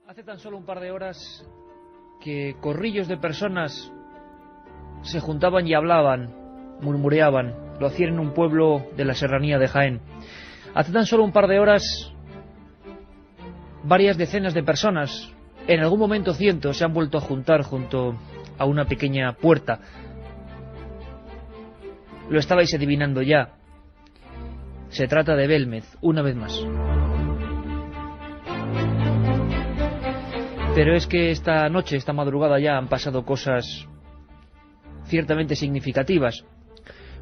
Hace tan solo un par de horas que corrillos de personas se juntaban y hablaban, murmureaban. Lo hacían en un pueblo de la serranía de Jaén. Hace tan solo un par de horas, varias decenas de personas, en algún momento cientos, se han vuelto a juntar junto a una pequeña puerta. Lo estabais adivinando ya. Se trata de Belmez, una vez más. Pero es que esta noche, esta madrugada ya han pasado cosas ciertamente significativas.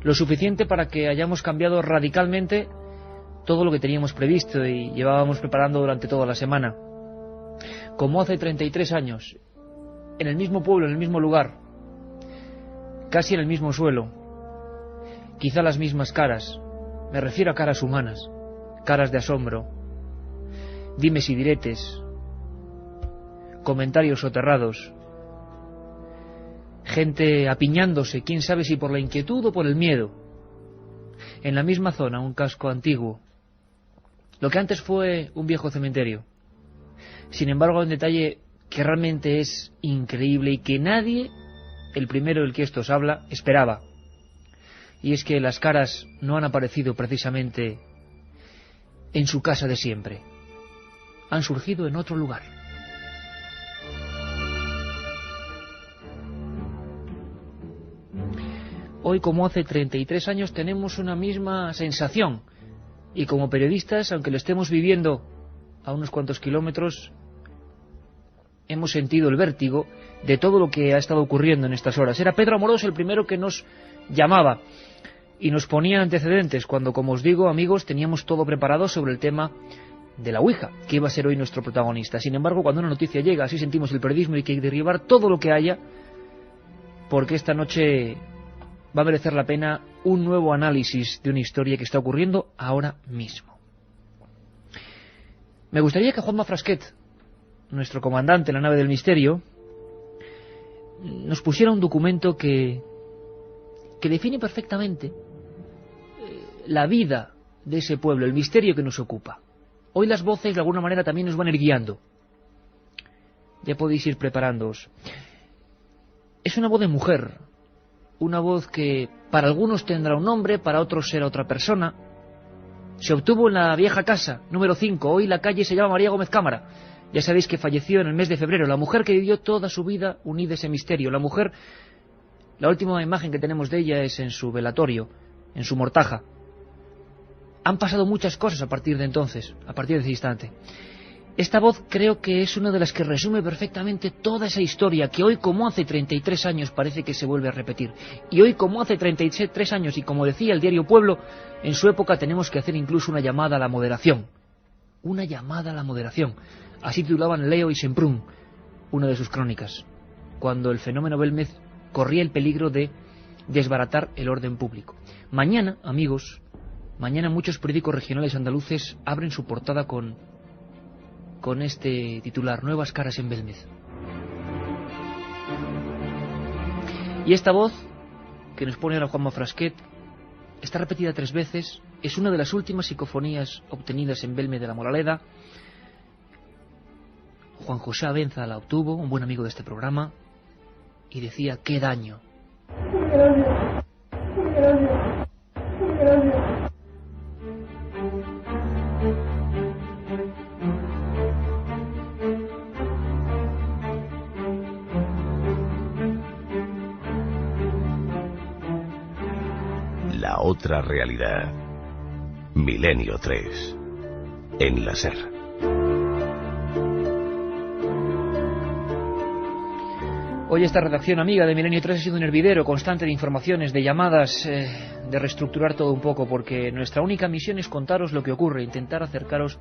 Lo suficiente para que hayamos cambiado radicalmente todo lo que teníamos previsto y llevábamos preparando durante toda la semana. Como hace 33 años, en el mismo pueblo, en el mismo lugar, casi en el mismo suelo, quizá las mismas caras, me refiero a caras humanas, caras de asombro, dimes y diretes, comentarios soterrados, gente apiñándose, quién sabe si por la inquietud o por el miedo, en la misma zona, un casco antiguo, lo que antes fue un viejo cementerio. Sin embargo, hay un detalle que realmente es increíble y que nadie, el primero del que esto os habla, esperaba. Y es que las caras no han aparecido precisamente en su casa de siempre. Han surgido en otro lugar. Hoy, como hace 33 años, tenemos una misma sensación. Y como periodistas, aunque lo estemos viviendo a unos cuantos kilómetros, hemos sentido el vértigo de todo lo que ha estado ocurriendo en estas horas. Era Pedro Amorós el primero que nos llamaba y nos ponía antecedentes cuando, como os digo, amigos, teníamos todo preparado sobre el tema de la Ouija, que iba a ser hoy nuestro protagonista. Sin embargo, cuando una noticia llega, así sentimos el periodismo y hay que derribar todo lo que haya, porque esta noche va a merecer la pena un nuevo análisis de una historia que está ocurriendo ahora mismo. Me gustaría que Juanma Frasquet, nuestro comandante en la nave del misterio, nos pusiera un documento que define perfectamente la vida de ese pueblo, el misterio que nos ocupa. Hoy las voces de alguna manera también nos van a ir guiando. Ya podéis ir preparándoos. Es una voz de mujer, una voz que para algunos tendrá un nombre, para otros será otra persona. Se obtuvo en la vieja casa, número 5, hoy la calle se llama María Gómez Cámara. Ya sabéis que falleció en el mes de febrero, la mujer que vivió toda su vida unida a ese misterio. La mujer, la última imagen que tenemos de ella es en su velatorio, en su mortaja. Han pasado muchas cosas a partir de entonces, a partir de ese instante. Esta voz creo que es una de las que resume perfectamente toda esa historia que hoy, como hace 33 años, parece que se vuelve a repetir. Y hoy, como hace 33 años, y como decía el diario Pueblo, en su época tenemos que hacer incluso una llamada a la moderación. Una llamada a la moderación. Así titulaban Leo y Semprún, una de sus crónicas, cuando el fenómeno Belmez corría el peligro de desbaratar el orden público. Mañana, amigos, mañana muchos periódicos regionales andaluces abren su portada con este titular: Nuevas caras en Belmez. Y esta voz que nos pone ahora Juanma Frasquet está repetida 3 veces. Es una de las últimas psicofonías obtenidas en Belmez de la Moraleda. Juan José Abenza la obtuvo, un buen amigo de este programa, y decía: ¡qué daño! La otra realidad. Milenio 3. En la SER. Hoy esta redacción amiga de Milenio 3 ha sido un hervidero constante de informaciones, de llamadas, de reestructurar todo un poco, porque nuestra única misión es contaros lo que ocurre, intentar acercaros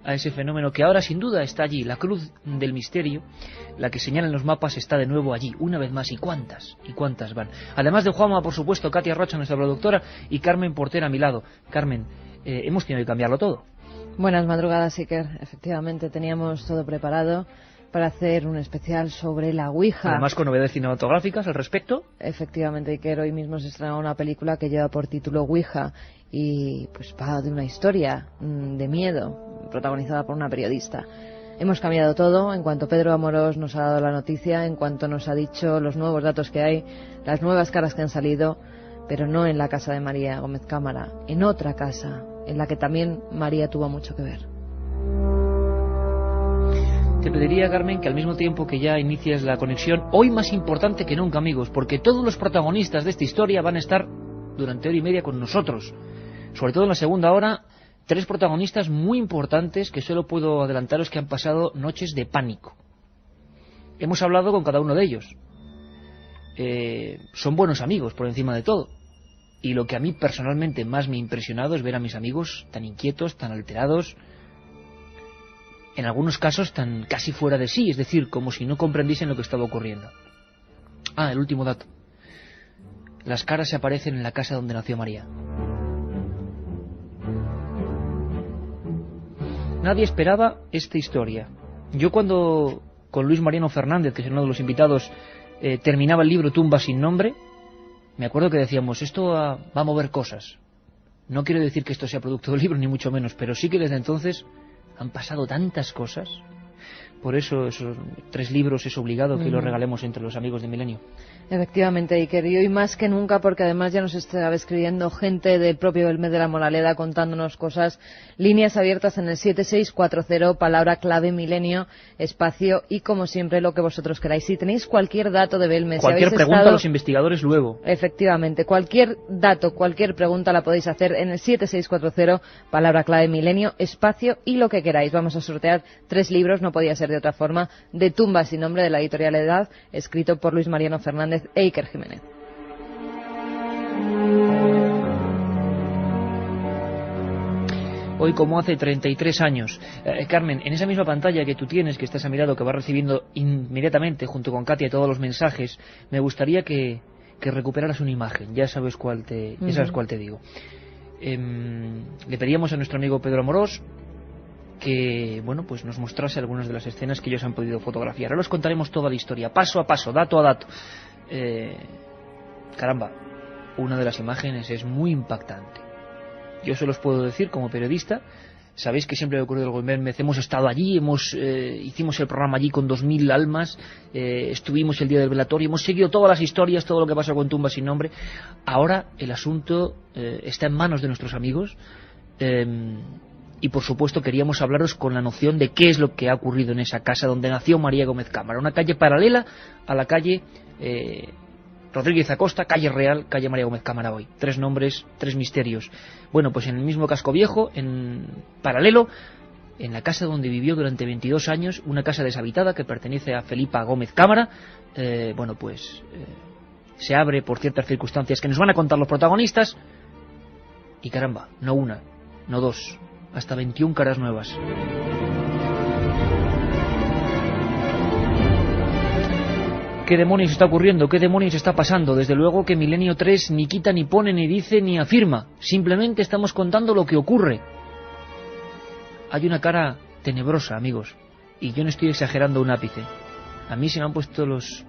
a ese fenómeno que ahora sin duda está allí. La cruz del misterio, la que señalan los mapas, está de nuevo allí, una vez más. ¿Y cuántas van? Además de Juanma, por supuesto, Katia Rocha, nuestra productora, y Carmen Portera a mi lado. Carmen, hemos tenido que cambiarlo todo. Buenas madrugadas, Iker. Efectivamente, teníamos todo preparado para hacer un especial sobre la Ouija. Además con novedades cinematográficas al respecto. Efectivamente, Iker, hoy mismo se estrena una película que lleva por título Ouija y pues va de una historia de miedo protagonizada por una periodista. Hemos cambiado todo en cuanto Pedro Amorós nos ha dado la noticia, en cuanto nos ha dicho los nuevos datos que hay, las nuevas caras que han salido, pero no en la casa de María Gómez Cámara, en otra casa, en la que también María tuvo mucho que ver. Te pediría, Carmen, que al mismo tiempo que ya inicias la conexión, hoy más importante que nunca, amigos, porque todos los protagonistas de esta historia van a estar durante hora y media con nosotros. Sobre todo en la segunda hora, 3 protagonistas muy importantes que solo puedo adelantaros que han pasado noches de pánico. Hemos hablado con cada uno de ellos. Son buenos amigos, por encima de todo. Y lo que a mí personalmente más me ha impresionado es ver a mis amigos tan inquietos, tan alterados, en algunos casos tan casi fuera de sí, es decir, como si no comprendiesen lo que estaba ocurriendo. El último dato. Las caras se aparecen en la casa donde nació María. Nadie esperaba esta historia. Yo cuando con Luis Mariano Fernández, que es uno de los invitados, terminaba el libro Tumba sin nombre, me acuerdo que decíamos, esto va a mover cosas. No quiero decir que esto sea producto del libro, ni mucho menos, pero sí que desde entonces han pasado tantas cosas. Por eso esos 3 libros es obligado que los regalemos entre los amigos de Milenio. Efectivamente, Iker, y hoy más que nunca, porque además ya nos estaba escribiendo gente del propio Belmez de la Moraleda contándonos cosas. Líneas abiertas en el 7640, palabra clave Milenio, espacio y como siempre lo que vosotros queráis. Si tenéis cualquier dato de Belmez, cualquier si pregunta a los investigadores luego. Efectivamente, cualquier dato, cualquier pregunta la podéis hacer en el 7640, palabra clave Milenio, espacio y lo que queráis. Vamos a sortear 3 libros, no podía ser de otra forma, de Tumba sin nombre, de la editorial Edad, escrito por Luis Mariano Fernández e Iker Jiménez. Hoy como hace 33 años. Carmen, en esa misma pantalla que tú tienes, que estás a mi lado, que vas recibiendo inmediatamente junto con Katia todos los mensajes, me gustaría que recuperaras una imagen. Ya sabes cuál te digo. Le pedíamos a nuestro amigo Pedro Amorós que pues nos mostrase algunas de las escenas que ellos han podido fotografiar. Ahora os contaremos toda la historia, paso a paso, dato a dato. Caramba, una de las imágenes es muy impactante. Yo se los puedo decir como periodista. Sabéis que siempre me ocurrido algo en Belmez. Hemos estado allí, hicimos el programa allí con 2000 almas, estuvimos el día del velatorio, hemos seguido todas las historias, todo lo que pasó con Tumba sin nombre. Ahora el asunto está en manos de nuestros amigos. Y por supuesto queríamos hablaros con la noción de qué es lo que ha ocurrido en esa casa donde nació María Gómez Cámara, una calle paralela a la calle Rodríguez Acosta, calle Real, calle María Gómez Cámara hoy. 3 nombres, 3 misterios. Bueno, pues en el mismo casco viejo, en paralelo, en la casa donde vivió durante 22 años, una casa deshabitada que pertenece a Felipa Gómez Cámara, se abre por ciertas circunstancias que nos van a contar los protagonistas, y caramba, no una, no 2, hasta 21 caras nuevas. ¿Qué demonios está ocurriendo? ¿Qué demonios está pasando? Desde luego que Milenio 3 ni quita, ni pone, ni dice, ni afirma. Simplemente estamos contando lo que ocurre. Hay una cara tenebrosa, amigos, y yo no estoy exagerando un ápice. A mí se me han puesto los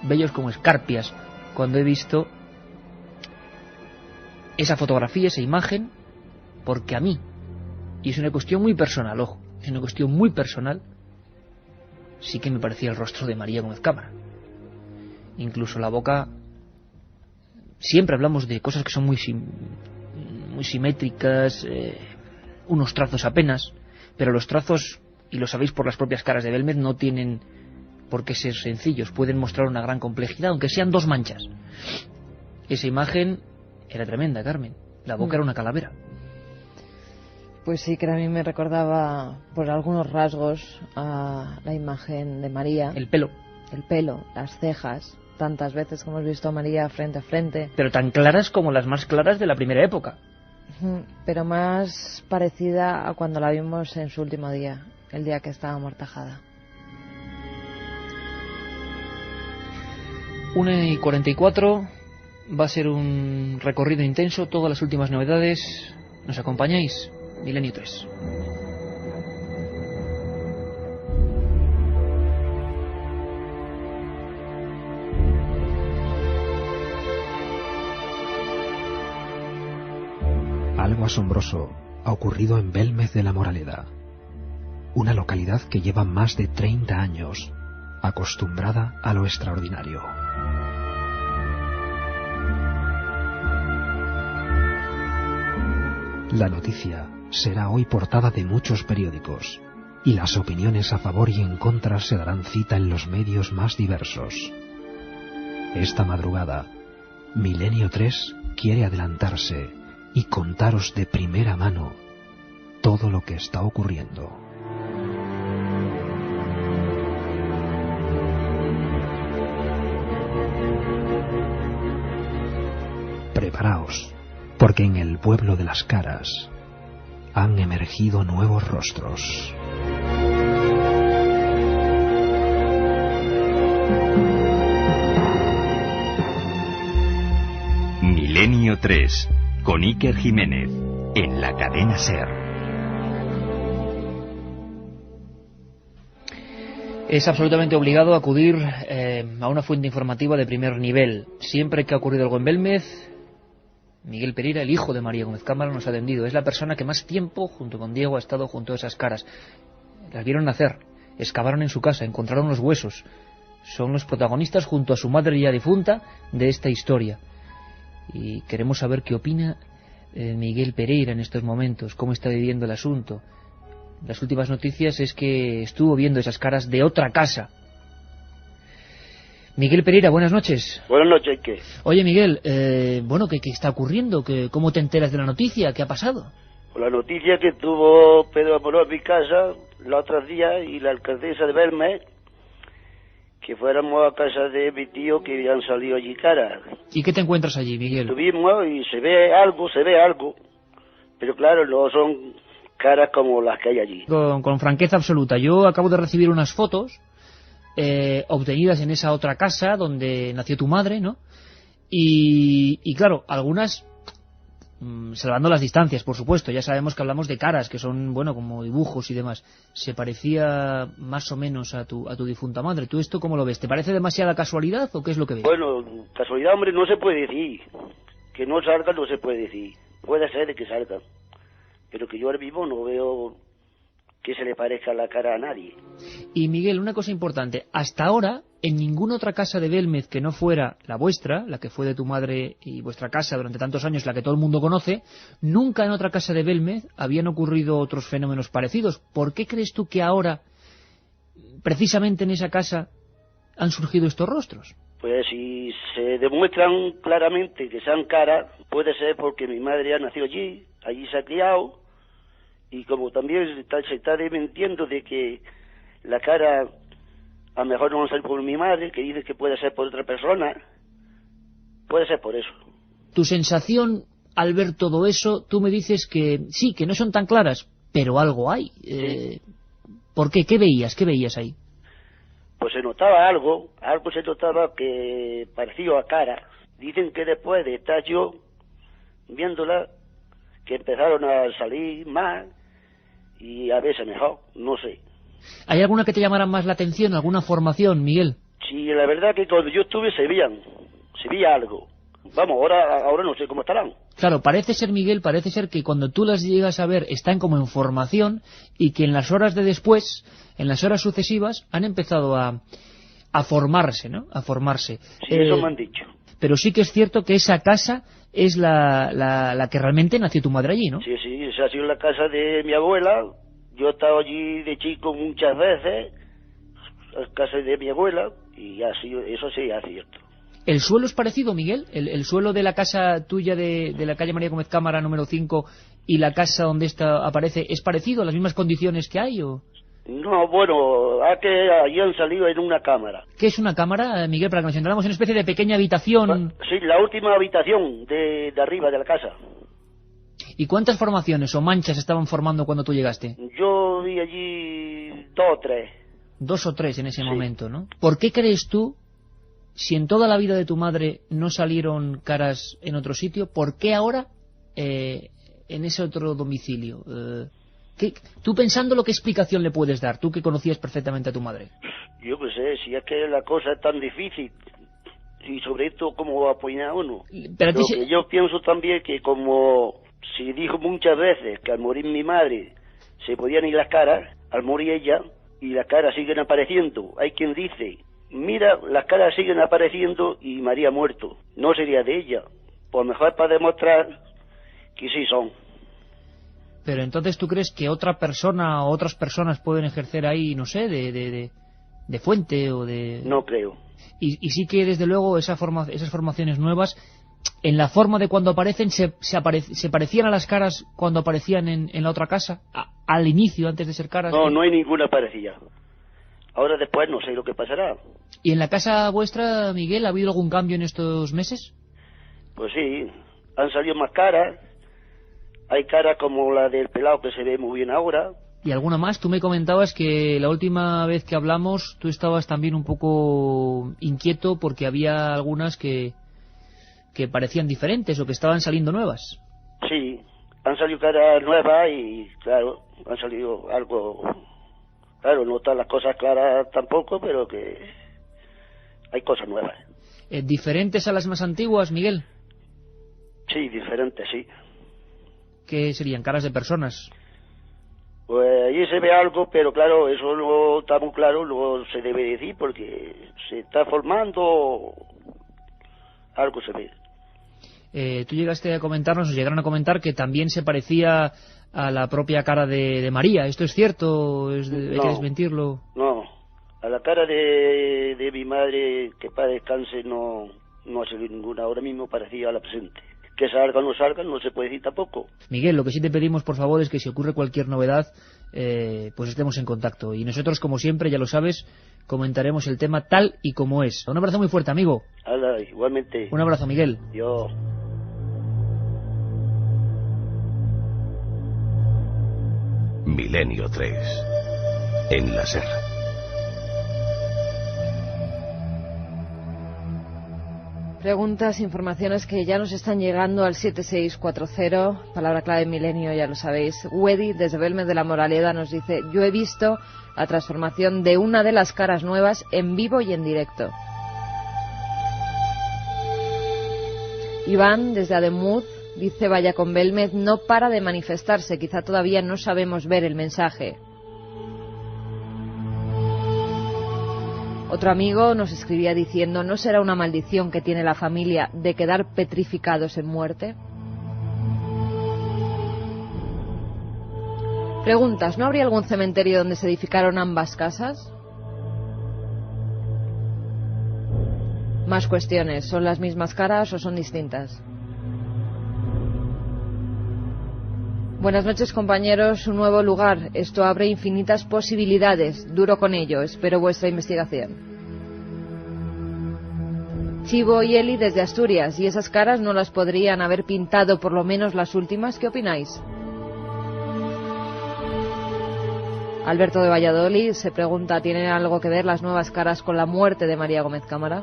vellos como escarpias cuando he visto esa fotografía, esa imagen, porque a mí, y es una cuestión muy personal, ojo, es una cuestión muy personal, sí que me parecía el rostro de María Gómez Cámara. Incluso la boca, siempre hablamos de cosas que son muy simétricas, unos trazos apenas, pero los trazos, y lo sabéis por las propias caras de Belmez, no tienen por qué ser sencillos, pueden mostrar una gran complejidad, aunque sean 2 manchas. Esa imagen era tremenda, Carmen, la boca era una calavera. Pues sí, que a mí me recordaba por algunos rasgos a la imagen de María. El pelo, las cejas, tantas veces que hemos visto a María frente a frente. Pero tan claras como las más claras de la primera época. Pero más parecida a cuando la vimos en su último día, el día que estaba amortajada. 1:44, va a ser un recorrido intenso, todas las últimas novedades. ¿Nos acompañáis? Milenio 3. Algo asombroso ha ocurrido en Belmez de la Moraleda. una localidad que lleva más de 30 años acostumbrada a lo extraordinario. La noticia será hoy portada de muchos periódicos y las opiniones a favor y en contra se darán cita en los medios más diversos. Esta madrugada, Milenio 3 quiere adelantarse y contaros de primera mano todo lo que está ocurriendo. Preparaos, porque en el pueblo de las caras han emergido nuevos rostros. Milenio 3, con Iker Jiménez, en la cadena SER. Es absolutamente obligado acudir a una fuente informativa de primer nivel. Siempre que ha ocurrido algo en Belmez, Miguel Pereira, el hijo de María Gómez Cámara, nos ha atendido. Es la persona que más tiempo, junto con Diego, ha estado junto a esas caras. Las vieron nacer, excavaron en su casa, encontraron los huesos. Son los protagonistas, junto a su madre ya difunta, de esta historia. Y queremos saber qué opina Miguel Pereira en estos momentos, cómo está viviendo el asunto. Las últimas noticias es que estuvo viendo esas caras de otra casa. Miguel Pereira, buenas noches. Buenas noches, ¿qué? Oye, Miguel, ¿qué está ocurriendo? ¿Cómo te enteras de la noticia? ¿Qué ha pasado? Pues la noticia que tuvo Pedro Amorós en mi casa los otros días y la alcaldesa de Belmez, que fuéramos a casa de mi tío que habían salido allí caras. ¿Y qué te encuentras allí, Miguel? Estuvimos y se ve algo, pero claro, no son caras como las que hay allí. Con franqueza absoluta, yo acabo de recibir unas fotos obtenidas en esa otra casa donde nació tu madre, ¿no? Y claro, algunas, salvando las distancias, por supuesto, ya sabemos que hablamos de caras, que son, como dibujos y demás. Se parecía más o menos a tu difunta madre. ¿Tú esto cómo lo ves? ¿Te parece demasiada casualidad o qué es lo que ves? Bueno, casualidad, hombre, no se puede decir. Que no salga no se puede decir. Puede ser de que salga. Pero que yo ahora mismo no veo que se le parezca la cara a nadie. Y Miguel, una cosa importante, hasta ahora en ninguna otra casa de Belmez que no fuera la vuestra, la que fue de tu madre y vuestra casa durante tantos años, la que todo el mundo conoce, nunca en otra casa de Belmez habían ocurrido otros fenómenos parecidos. ¿Por qué crees tú que ahora, precisamente en esa casa, han surgido estos rostros? Pues si se demuestran claramente que sean caras, puede ser porque mi madre ha nacido allí se ha criado, y como también se está desmintiendo de que la cara a lo mejor no va a ser por mi madre, que dice que puede ser por otra persona, puede ser por eso. Tu sensación al ver todo eso, tú me dices que sí, que no son tan claras, pero algo hay. Sí. ¿Por qué? ¿Qué veías ahí? Pues se notaba algo se notaba que parecía a cara. Dicen que después de estar yo viéndola, que empezaron a salir más y a veces mejor, no sé. ¿Hay alguna que te llamara más la atención, alguna formación, Miguel? Sí, la verdad que cuando yo estuve se veía algo. Vamos, ahora no sé cómo estarán. Claro, parece ser, Miguel, parece ser que cuando tú las llegas a ver están como en formación y que en las horas de después, en las horas sucesivas, han empezado a formarse, ¿no? A formarse. Sí, eso me han dicho. Pero sí que es cierto que esa casa es la que realmente nació tu madre allí, ¿no? Sí, esa ha sido la casa de mi abuela. Yo he estado allí de chico muchas veces, la casa de mi abuela, y eso sí es cierto. ¿El suelo es parecido, Miguel? ¿El suelo de la casa tuya de la calle María Gómez Cámara, número 5, y la casa donde esta aparece, es parecido? ¿Las mismas condiciones que hay o...? No, bueno, que allí han salido en una cámara. ¿Qué es una cámara, Miguel, para que nos enteramos? ¿Una especie de pequeña habitación? Sí, la última habitación de arriba de la casa. ¿Y cuántas formaciones o manchas estaban formando cuando tú llegaste? Yo vi allí 2 o 3. 2 o 3 en ese momento, ¿no? ¿Por qué crees tú, si en toda la vida de tu madre no salieron caras en otro sitio, por qué ahora en ese otro domicilio? Tú pensándolo, ¿qué explicación le puedes dar? Tú que conocías perfectamente a tu madre. Yo qué sé, si es que la cosa es tan difícil, y sobre esto, ¿cómo va a apoyar uno? Pero lo que yo pienso también que como se dijo muchas veces que al morir mi madre se podían ir las caras, al morir ella, y las caras siguen apareciendo. Hay quien dice, mira, las caras siguen apareciendo y María ha muerto. No sería de ella. Por mejor para demostrar que sí son. Pero entonces, ¿tú crees que otra persona o otras personas pueden ejercer ahí, no sé, de fuente o de...? No creo. Y sí que, desde luego, esas formaciones nuevas, en la forma de cuando aparecen, se parecían a las caras cuando aparecían en la otra casa, al inicio, antes de ser caras. No, no hay ninguna parecida. Ahora después no sé lo que pasará. ¿Y en la casa vuestra, Miguel, ha habido algún cambio en estos meses? Pues sí, han salido más caras. Hay caras como la del pelado que se ve muy bien ahora. ¿Y alguna más? Tú me comentabas que la última vez que hablamos tú estabas también un poco inquieto porque había algunas que parecían diferentes o que estaban saliendo nuevas. Sí, han salido caras nuevas y, claro, han salido algo... Claro, no están las cosas claras tampoco, pero que hay cosas nuevas. ¿Diferentes a las más antiguas, Miguel? Sí, diferentes, sí. ¿Qué serían? ¿Caras de personas? Pues allí se ve algo, pero claro, eso no está muy claro, luego se debe decir porque se está formando, algo se ve. Tú llegaste a comentarnos, nos llegaron a comentar que también se parecía a la propia cara de María. ¿Esto es cierto? ¿Hay que desmentirlo? No, a la cara de mi madre, que para descanse, no ha salido ninguna. Ahora mismo parecía a la presente. Que salga o no salga, no se puede decir tampoco. Miguel, lo que sí te pedimos, por favor, es que si ocurre cualquier novedad, pues estemos en contacto. Y nosotros, como siempre, ya lo sabes, comentaremos el tema tal y como es. Un abrazo muy fuerte, amigo. Hala, igualmente. Un abrazo, Miguel. Yo. Milenio 3. En la SER. Preguntas, informaciones que ya nos están llegando al 7640, palabra clave Milenio, ya lo sabéis. Wedi, desde Belmez de la Moraleda, nos dice: yo he visto la transformación de una de las caras nuevas en vivo y en directo. Iván, desde Ademuz, dice: vaya con Belmez, no para de manifestarse, quizá todavía no sabemos ver el mensaje. Otro amigo nos escribía diciendo: ¿no será una maldición que tiene la familia de quedar petrificados en muerte? Preguntas: ¿no habría algún cementerio donde se edificaron ambas casas? Más cuestiones: ¿son las mismas caras o son distintas? Buenas noches, compañeros. Un nuevo lugar. Esto abre infinitas posibilidades. Duro con ello. Espero vuestra investigación. Chivo y Eli desde Asturias. ¿Y esas caras no las podrían haber pintado por lo menos las últimas? ¿Qué opináis? Alberto de Valladolid se pregunta: ¿tienen algo que ver las nuevas caras con la muerte de María Gómez Cámara?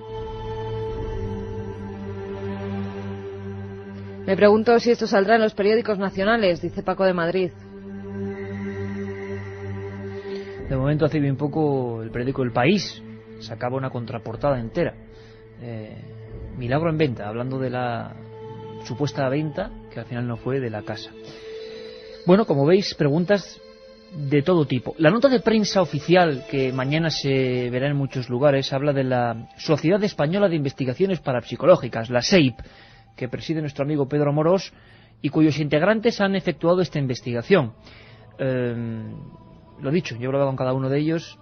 Me pregunto si esto saldrá en los periódicos nacionales, dice Paco de Madrid. De momento, hace bien poco, el periódico El País sacaba una contraportada entera. Milagro en venta, hablando de la supuesta venta, que al final no fue, de la casa. Bueno, como veis, preguntas de todo tipo. La nota de prensa oficial, que mañana se verá en muchos lugares, habla de la Sociedad Española de Investigaciones Parapsicológicas, la SEIP, que preside nuestro amigo Pedro Amorós, y cuyos integrantes han efectuado esta investigación. Lo dicho, yo he hablado con cada uno de ellos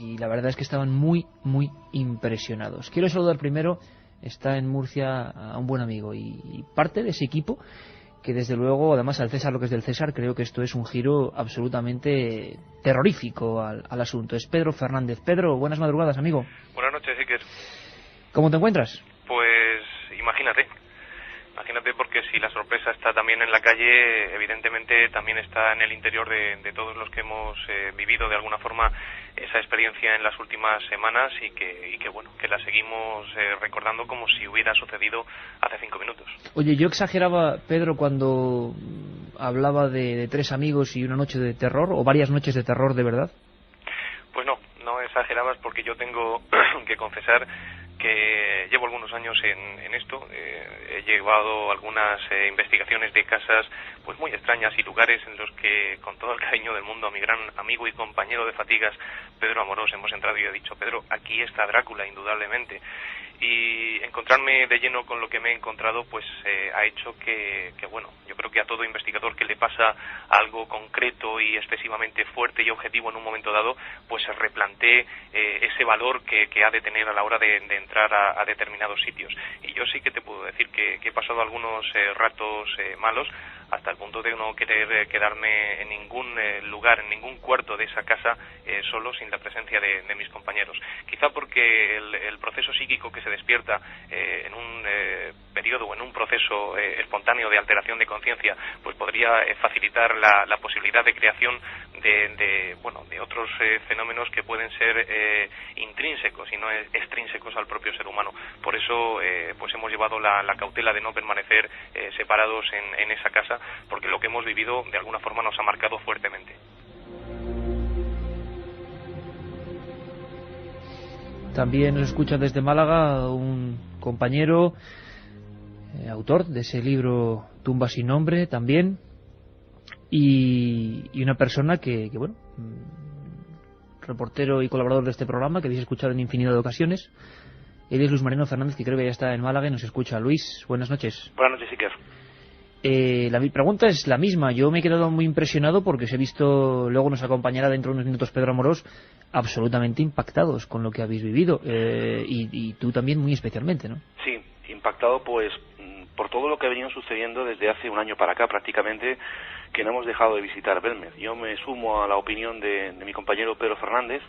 y la verdad es que estaban muy, muy impresionados. Quiero saludar primero, está en Murcia, a un buen amigo y parte de ese equipo, que desde luego, además al César lo que es del César, creo que esto es un giro absolutamente terrorífico al asunto. Es Pedro Fernández. Pedro, buenas madrugadas, amigo. Buenas noches, Iker. ¿Cómo te encuentras? Pues imagínate porque si la sorpresa está también en la calle, evidentemente también está en el interior de todos los que hemos vivido de alguna forma esa experiencia en las últimas semanas y que bueno, que la seguimos recordando como si hubiera sucedido hace 5 minutos. Oye, yo exageraba, Pedro, cuando hablaba de 3 amigos y una noche de terror, o varias noches de terror de verdad. Pues no exagerabas, porque yo tengo que confesar que llevo algunos años en esto. He llevado algunas investigaciones de casas pues muy extrañas y lugares en los que, con todo el cariño del mundo, a mi gran amigo y compañero de fatigas, Pedro Amorós, hemos entrado y he dicho: Pedro, aquí está Drácula, indudablemente. Y encontrarme de lleno con lo que me he encontrado pues ha hecho que bueno, yo creo que a todo investigador que le pasa algo concreto y excesivamente fuerte y objetivo en un momento dado, pues se replantee ese valor que ha de tener a la hora de entrar a determinados sitios. Y yo sí que te puedo decir que he pasado algunos ratos malos, hasta el punto de no querer quedarme en ningún lugar, en ningún cuarto de esa casa solo, sin la presencia de mis compañeros. Quizá porque el proceso psíquico que se despierta en un periodo o en un proceso espontáneo de alteración de conciencia, pues podría facilitar la posibilidad de creación de otros fenómenos que pueden ser intrínsecos y no extrínsecos al propio ser humano. Por eso pues hemos llevado la cautela de no permanecer separados en esa casa, porque lo que hemos vivido de alguna forma nos ha marcado fuertemente. También nos escucha desde Málaga un compañero, autor de ese libro Tumba sin nombre también, y una persona que bueno, reportero y colaborador de este programa, que habéis escuchado en infinidad de ocasiones. Él es Luis Mariano Fernández, que creo que ya está en Málaga y nos escucha. Luis, buenas noches. Buenas noches, Iker. La pregunta es la misma. Yo me he quedado muy impresionado porque os he visto, luego nos acompañará dentro de unos minutos Pedro Amorós, absolutamente impactados con lo que habéis vivido, y tú también muy especialmente, ¿no? Sí, impactado pues por todo lo que ha venido sucediendo desde hace un año para acá prácticamente, que no hemos dejado de visitar Belmez. Yo me sumo a la opinión de mi compañero Pedro Fernández.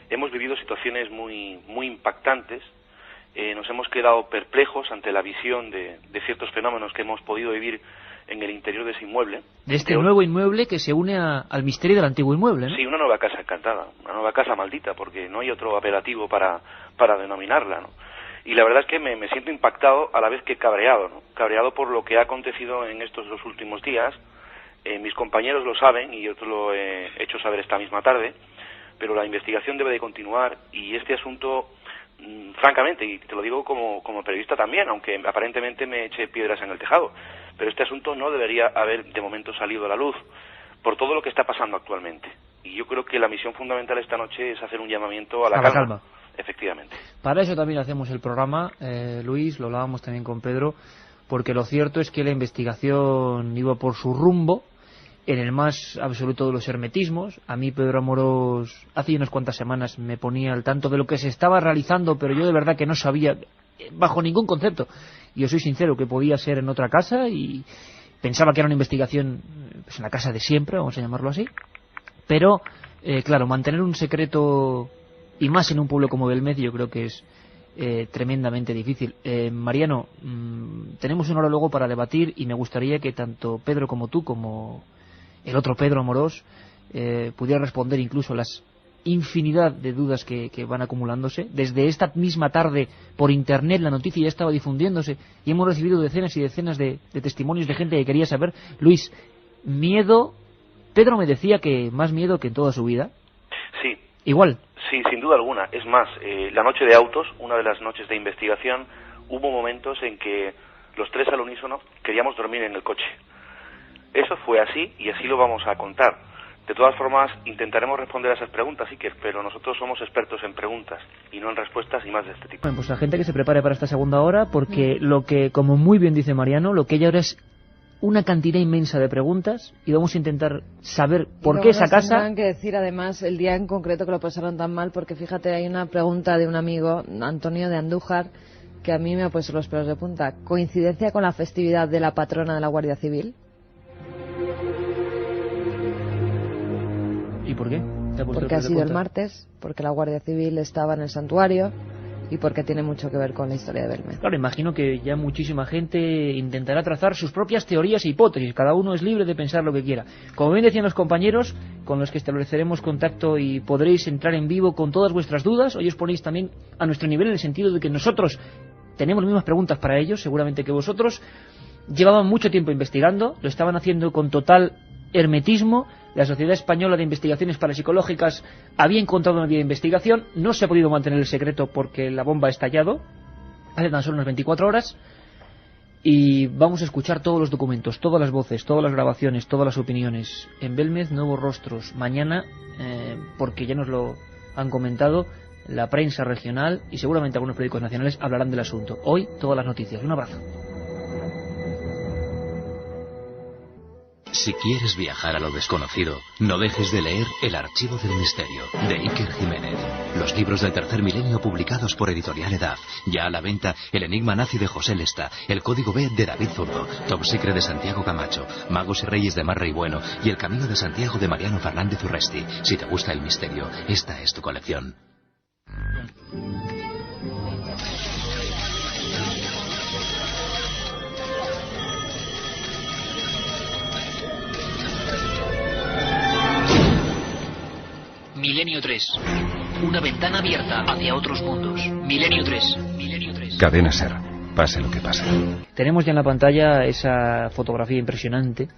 Hemos vivido situaciones muy impactantes. Nos hemos quedado perplejos ante la visión de ciertos fenómenos que hemos podido vivir en el interior de ese inmueble. De este nuevo inmueble que se une al misterio del antiguo inmueble, ¿no? Sí, una nueva casa encantada, una nueva casa maldita, porque no hay otro apelativo para denominarla, ¿no? Y la verdad es que me siento impactado a la vez que cabreado, ¿no? Cabreado por lo que ha acontecido en estos 2 últimos días. Mis compañeros lo saben y yo te lo he hecho saber esta misma tarde, pero la investigación debe de continuar y este asunto, francamente, y te lo digo como periodista también, aunque aparentemente me eche piedras en el tejado, pero este asunto no debería haber de momento salido a la luz por todo lo que está pasando actualmente. Y yo creo que la misión fundamental esta noche es hacer un llamamiento a la calma. Efectivamente. Para eso también hacemos el programa, Luis, lo hablábamos también con Pedro, porque lo cierto es que la investigación iba por su rumbo, en el más absoluto de los hermetismos. A mí Pedro Amorós hace unas cuantas semanas me ponía al tanto de lo que se estaba realizando, pero yo de verdad que no sabía bajo ningún concepto. Yo soy sincero que podía ser en otra casa y pensaba que era una investigación pues en la casa de siempre, vamos a llamarlo así. Pero, claro, mantener un secreto, y más en un pueblo como Belmez, yo creo que es tremendamente difícil. Mariano, tenemos una hora luego para debatir y me gustaría que tanto Pedro como tú, como el otro Pedro Amorós, pudiera responder incluso las infinidad de dudas que van acumulándose. Desde esta misma tarde por internet la noticia ya estaba difundiéndose y hemos recibido decenas y decenas de testimonios de gente que quería saber. Luis, miedo. Pedro me decía que más miedo que en toda su vida. Sí. Igual. Sí, sin duda alguna. Es más, la noche de autos, una de las noches de investigación, hubo momentos en que los 3 al unísono queríamos dormir en el coche. Eso fue así y así lo vamos a contar. De todas formas, intentaremos responder a esas preguntas, Iker, pero nosotros somos expertos en preguntas y no en respuestas y más de este tipo. Bueno, pues la gente que se prepare para esta segunda hora, porque lo que, como muy bien dice Mariano, lo que hay ahora es una cantidad inmensa de preguntas y vamos a intentar saber por qué esa casa... Tendrán que decir además el día en concreto que lo pasaron tan mal, porque fíjate, hay una pregunta de un amigo, Antonio de Andújar, que a mí me ha puesto los pelos de punta. ¿Coincidencia con la festividad de la patrona de la Guardia Civil? ¿Y por qué? Porque ha sido el martes, porque la Guardia Civil estaba en el santuario y porque tiene mucho que ver con la historia de Belmez. Claro, imagino que ya muchísima gente intentará trazar sus propias teorías e hipótesis. Cada uno es libre de pensar lo que quiera. Como bien decían los compañeros, con los que estableceremos contacto y podréis entrar en vivo con todas vuestras dudas. Hoy os ponéis también a nuestro nivel en el sentido de que nosotros tenemos las mismas preguntas para ellos, seguramente que vosotros. Llevaban mucho tiempo investigando, lo estaban haciendo con total hermetismo, La Sociedad Española de Investigaciones Parapsicológicas había encontrado una vía de investigación, no se ha podido mantener el secreto porque la bomba ha estallado hace tan solo unas 24 horas, y vamos a escuchar todos los documentos, todas las voces, todas las grabaciones, todas las opiniones. En Belmez, nuevos rostros. Mañana, porque ya nos lo han comentado, la prensa regional y seguramente algunos periódicos nacionales hablarán del asunto. Hoy, todas las noticias. Un abrazo. Si quieres viajar a lo desconocido, no dejes de leer El Archivo del Misterio, de Iker Jiménez. Los libros del tercer milenio publicados por Editorial Edaf. Ya a la venta El Enigma Nazi de José Lesta, El Código B de David Zurdo, Top Secret de Santiago Camacho, Magos y Reyes de Marra y Bueno y El Camino de Santiago de Mariano Fernández Urresti. Si te gusta el misterio, esta es tu colección. Milenio 3. Una ventana abierta hacia otros mundos. Milenio 3. Milenio 3. Cadena SER. Pase lo que pase. Tenemos ya en la pantalla esa fotografía impresionante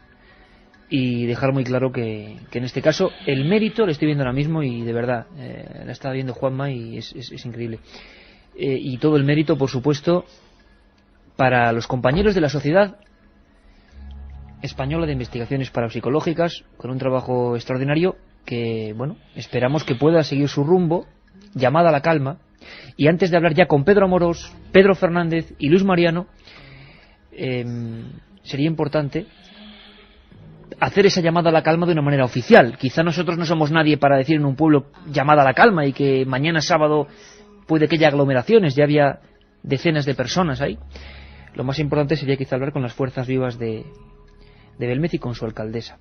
y dejar muy claro que en este caso el mérito lo estoy viendo ahora mismo y de verdad, la está viendo Juanma y es increíble. Y todo el mérito, por supuesto, para los compañeros de la Sociedad Española de Investigaciones Parapsicológicas, con un trabajo extraordinario que, bueno, esperamos que pueda seguir su rumbo, llamada a la calma. Y antes de hablar ya con Pedro Amorós, Pedro Fernández y Luis Mariano, sería importante hacer esa llamada a la calma de una manera oficial. Quizá nosotros no somos nadie para decir en un pueblo llamada a la calma y que mañana sábado puede que haya aglomeraciones, ya había decenas de personas ahí. Lo más importante sería quizá hablar con las fuerzas vivas de Belmez y con su alcaldesa.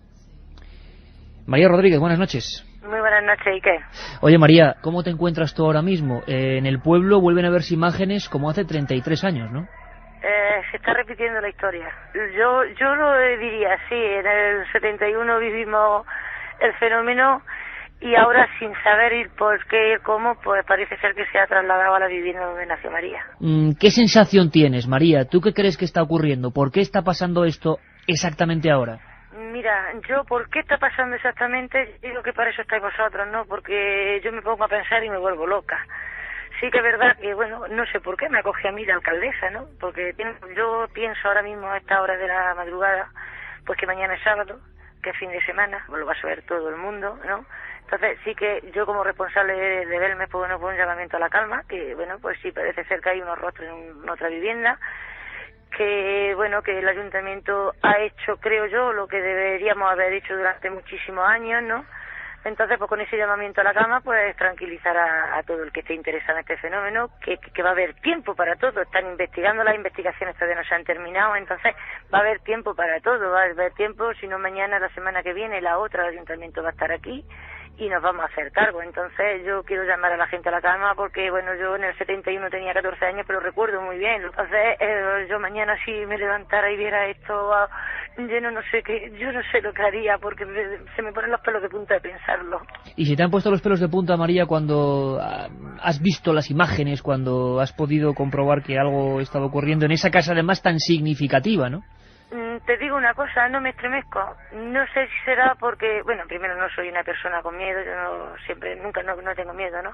María Rodríguez, buenas noches. Muy buenas noches, Iker. Oye, María, ¿cómo te encuentras tú ahora mismo? En el pueblo vuelven a verse imágenes como hace 33 años, ¿no? Se está repitiendo la historia. Yo lo diría así. En el 71 vivimos el fenómeno y ahora, sin saber ir por qué y cómo, pues parece ser que se ha trasladado a la vivienda donde nació María. ¿Qué sensación tienes, María? ¿Tú qué crees que está ocurriendo? ¿Por qué está pasando esto exactamente ahora? Mira, yo, ¿por qué está pasando exactamente? Digo que para eso estáis vosotros, ¿no? Porque yo me pongo a pensar y me vuelvo loca. Sí que es verdad que, bueno, no sé por qué me acoge a mí la alcaldesa, ¿no? Porque yo pienso ahora mismo a esta hora de la madrugada, pues que mañana es sábado, que es fin de semana, pues lo va a saber todo el mundo, ¿no? Entonces sí que yo como responsable de Belmez, pues bueno, pues un llamamiento a la calma, que bueno, pues sí parece ser que hay unos rostros en otra vivienda, que bueno, que el ayuntamiento ha hecho, creo yo, lo que deberíamos haber hecho durante muchísimos años, ¿no? Entonces, pues con ese llamamiento a la calma, pues tranquilizar a todo el que esté interesado en este fenómeno, que va a haber tiempo para todo. Están investigando, las investigaciones todavía no se han terminado, entonces va a haber tiempo para todo, va a haber tiempo, si no mañana, la semana que viene, la otra, el ayuntamiento va a estar aquí y nos vamos a hacer cargo. Entonces yo quiero llamar a la gente a la calma porque, bueno, yo en el 71 tenía 14 años, pero recuerdo muy bien. Entonces yo mañana si me levantara y viera esto, yo no sé qué, yo no sé lo que haría porque se me ponen los pelos de punta de pensarlo. ¿Y se te han puesto los pelos de punta, María, cuando has visto las imágenes, cuando has podido comprobar que algo estaba ocurriendo en esa casa además tan significativa, ¿no? Te digo una cosa, no me estremezco. No sé si será porque, bueno, primero no soy una persona con miedo, yo nunca tengo miedo, ¿no?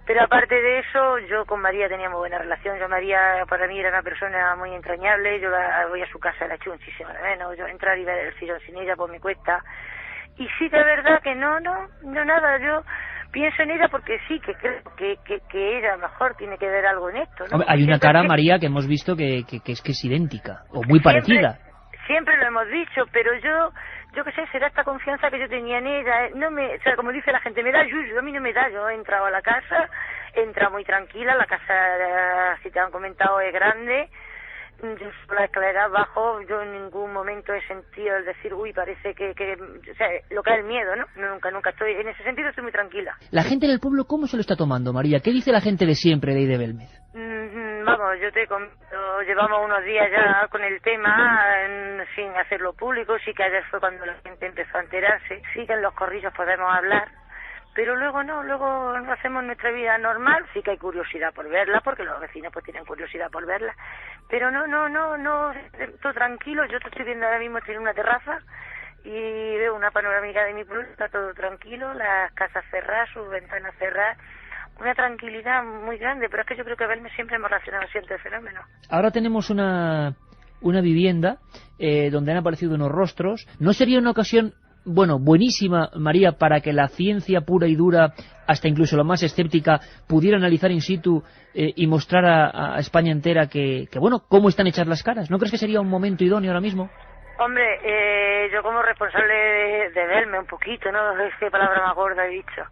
Pero aparte de eso, yo con María tenía muy buena relación. María para mí era una persona muy entrañable, yo voy a su casa, la echo muchísimo de menos, yo entrar y ver el sillón sin ella pues me cuesta. Y sí de verdad que no nada, yo pienso en ella porque sí, que creo que ella a lo mejor tiene que ver algo en esto, ¿no? Hombre, hay una cara, María, que hemos visto que es idéntica, o muy parecida. Siempre lo hemos dicho, pero yo qué sé, será esta confianza que yo tenía en ella, o sea, como dice la gente, me da yuyu, a mí no me da, yo he entrado a la casa, he entrado muy tranquila, la casa, si te han comentado, es grande, yo por la escalera abajo, yo en ningún momento he sentido el decir, uy, parece que o sea, lo que es el miedo, ¿no? Nunca estoy, en ese sentido estoy muy tranquila. ¿La gente del pueblo cómo se lo está tomando, María? ¿Qué dice la gente de siempre de ahí de Belmez? Vamos, yo te comento, llevamos unos días ya con el tema sin hacerlo público, sí que ayer fue cuando la gente empezó a enterarse, sí que en los corrillos podemos hablar, pero luego luego hacemos nuestra vida normal, sí que hay curiosidad por verla, porque los vecinos pues tienen curiosidad por verla, pero no, todo tranquilo, yo te estoy viendo ahora mismo, estoy en una terraza, y veo una panorámica de mi pueblo, está todo tranquilo, las casas cerradas, sus ventanas cerradas, una tranquilidad muy grande, pero es que yo creo que Belme siempre hemos relacionado siempre el fenómeno. Ahora tenemos una vivienda donde han aparecido unos rostros. ¿No sería una ocasión, bueno, buenísima, María, para que la ciencia pura y dura, hasta incluso la más escéptica, pudiera analizar in situ y mostrar a España entera que, bueno, cómo están hechas las caras? ¿No crees que sería un momento idóneo ahora mismo? Hombre, yo como responsable de Belme un poquito, ¿no? Es que palabra más gorda he dicho.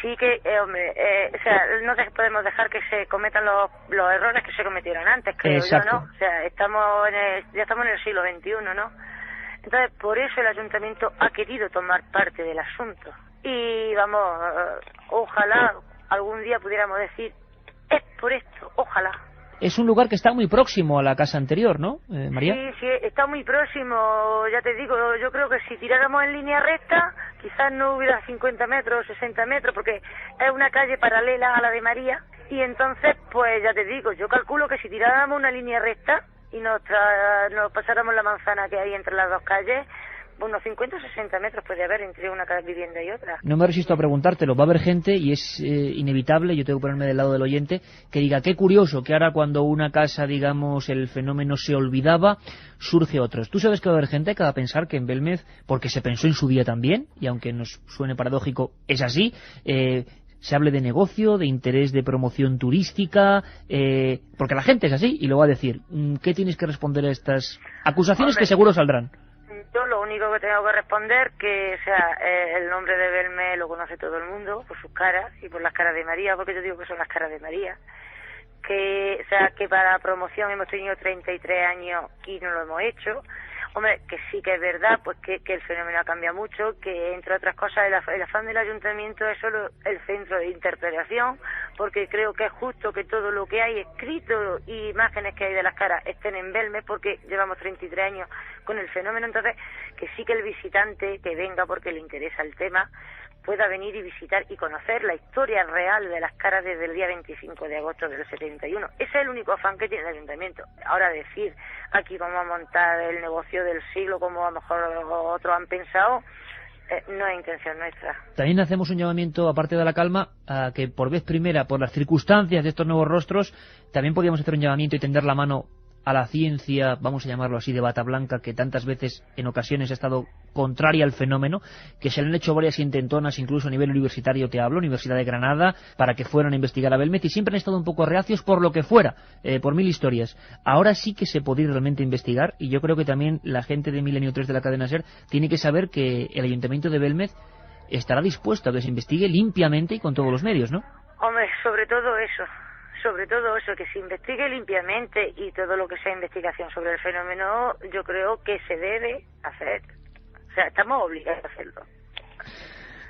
Sí que, hombre, o sea, no podemos dejar que se cometan los errores que se cometieron antes, creo yo, ¿no? O sea, ya estamos en el siglo XXI, ¿no? Entonces, por eso el ayuntamiento ha querido tomar parte del asunto. Y vamos, ojalá algún día pudiéramos decir, es por esto, ojalá. Es un lugar que está muy próximo a la casa anterior, ¿no, María? Sí, está muy próximo, ya te digo, yo creo que si tiráramos en línea recta, quizás no hubiera 50 metros, 60 metros, porque es una calle paralela a la de María, y entonces, pues ya te digo, yo calculo que si tiráramos una línea recta y nos pasáramos la manzana que hay entre las dos calles, unos 50 o 60 metros puede haber entre una vivienda y otra. No me resisto a preguntártelo. Va a haber gente, y es inevitable, yo tengo que ponerme del lado del oyente, que diga, qué curioso que ahora cuando una casa, digamos, el fenómeno se olvidaba, surge otros. Tú sabes que va a haber gente que va a pensar que en Belmez, porque se pensó en su día también, y aunque nos suene paradójico, es así, se hable de negocio, de interés de promoción turística, porque la gente es así, y lo va a decir. ¿Qué tienes que responder a estas acusaciones que seguro saldrán? Yo lo único que tengo que responder que, o sea, el nombre de Belme lo conoce todo el mundo por sus caras y por las caras de María, porque yo digo que son las caras de María. Que, o sea, que para promoción hemos tenido 33 años y no lo hemos hecho. Hombre, que sí que es verdad, pues que el fenómeno ha cambiado mucho, que entre otras cosas el afán del ayuntamiento es solo el centro de interpretación, porque creo que es justo que todo lo que hay escrito y imágenes que hay de las caras estén en Belme, porque llevamos 33 años con el fenómeno, entonces que sí que el visitante que venga porque le interesa el tema pueda venir y visitar y conocer la historia real de las caras desde el día 25 de agosto del 71. Ese es el único afán que tiene el ayuntamiento. Ahora decir aquí vamos a montar el negocio del siglo como a lo mejor otros han pensado, no es intención nuestra. También hacemos un llamamiento, aparte de la calma, a que por vez primera, por las circunstancias de estos nuevos rostros, también podríamos hacer un llamamiento y tender la mano a la ciencia, vamos a llamarlo así, de bata blanca, que tantas veces, en ocasiones, ha estado contraria al fenómeno, que se le han hecho varias intentonas, incluso a nivel universitario te hablo, Universidad de Granada, para que fueran a investigar a Belmez, y siempre han estado un poco reacios por lo que fuera, por mil historias. Ahora sí que se podría realmente investigar, y yo creo que también la gente de Milenio 3 de la cadena SER tiene que saber que el Ayuntamiento de Belmez estará dispuesto a que se investigue limpiamente y con todos los medios, ¿no? Hombre, sobre todo eso, que se investigue limpiamente y todo lo que sea investigación sobre el fenómeno, yo creo que se debe hacer. O sea, estamos obligados a hacerlo.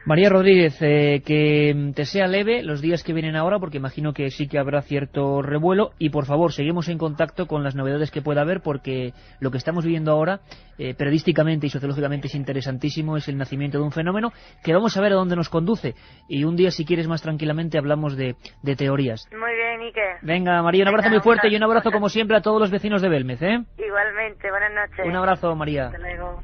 María Rodríguez, que te sea leve los días que vienen ahora, porque imagino que sí que habrá cierto revuelo, y por favor, seguimos en contacto con las novedades que pueda haber, porque lo que estamos viviendo ahora, periodísticamente y sociológicamente, es interesantísimo, es el nacimiento de un fenómeno que vamos a ver a dónde nos conduce, y un día, si quieres, más tranquilamente hablamos de teorías. Muy bien, Iker. Venga, María, un abrazo muy fuerte y un abrazo, como siempre, a todos los vecinos de Belmez, ¿eh? Igualmente, buenas noches. Un abrazo, María. Hasta luego.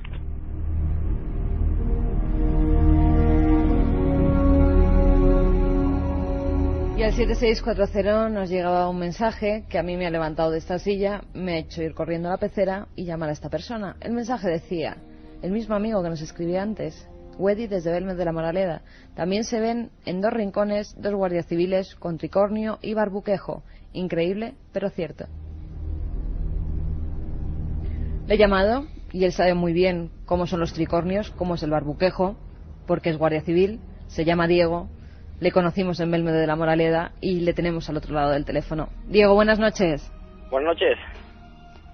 Y al 7640 nos llegaba un mensaje que a mí me ha levantado de esta silla, me ha hecho ir corriendo a la pecera y llamar a esta persona. El mensaje decía, el mismo amigo que nos escribía antes, Wedi desde Belmez de la Moraleda. También se ven en 2 rincones 2 guardias civiles con tricornio y barbuquejo. Increíble, pero cierto. Le he llamado y él sabe muy bien cómo son los tricornios, cómo es el barbuquejo, porque es guardia civil, se llama Diego. Le conocimos en Belmez de la Moraleda y le tenemos al otro lado del teléfono. Diego, buenas noches. Buenas noches.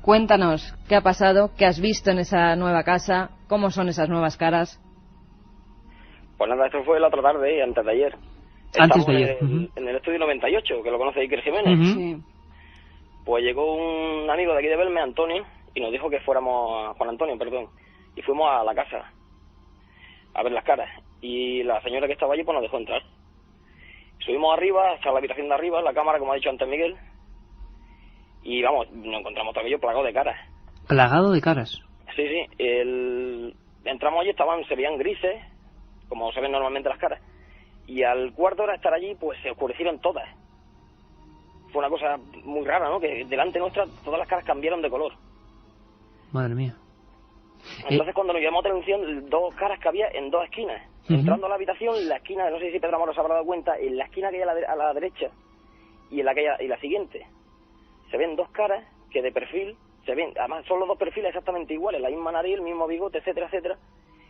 Cuéntanos, ¿qué ha pasado? ¿Qué has visto en esa nueva casa? ¿Cómo son esas nuevas caras? Pues nada, esto fue la otra tarde, antes de ayer. Antes de ayer. En el estudio 98, que lo conoce Iker Jiménez. Sí. Pues llegó un amigo de aquí de Belmez, Antonio, y nos dijo que fuéramos, Juan Antonio, perdón, y fuimos a la casa a ver las caras. Y la señora que estaba allí pues nos dejó entrar. Subimos arriba, hasta la habitación de arriba, la cámara, como ha dicho antes Miguel, y vamos, nos encontramos todo aquello plagado de caras. ¿Plagado de caras? Sí, entramos allí, se veían grises, como se ven normalmente las caras, y al cuarto hora de estar allí, pues se oscurecieron todas. Fue una cosa muy rara, ¿no? Que delante nuestra todas las caras cambiaron de color. Madre mía. Entonces cuando nos llamó atención, 2 caras que había en 2 esquinas. Entrando a la habitación, la esquina, no sé si Pedro Amorós se habrá dado cuenta, en la esquina que hay a la derecha y en la siguiente, se ven 2 caras que de perfil se ven, además son los 2 perfiles exactamente iguales, la misma nariz, el mismo bigote, etcétera, etcétera.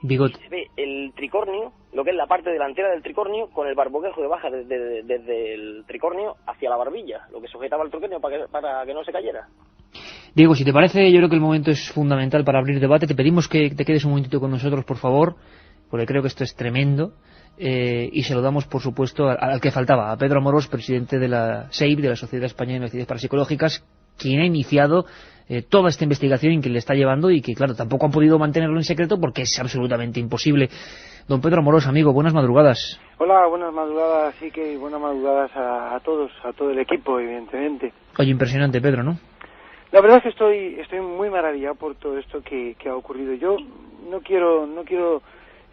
Bigote. Se ve el tricornio, lo que es la parte delantera del tricornio, con el barboquejo que baja desde el tricornio hacia la barbilla, lo que sujetaba el tricornio para que no se cayera. Diego, si te parece, yo creo que el momento es fundamental para abrir debate. Te pedimos que te quedes un momentito con nosotros, por favor, porque creo que esto es tremendo. Y se lo damos, por supuesto, al que faltaba, a Pedro Amorós, presidente de la SEIP, de la Sociedad Española de Investigaciones Parapsicológicas, quien ha iniciado toda esta investigación y que le está llevando y que, claro, tampoco han podido mantenerlo en secreto porque es absolutamente imposible. Don Pedro Amorós, amigo, buenas madrugadas. Hola, buenas madrugadas, sí que buenas madrugadas a todos, a todo el equipo, evidentemente. Oye, impresionante, Pedro, ¿no? La verdad es que estoy muy maravillado por todo esto que ha ocurrido. Yo no quiero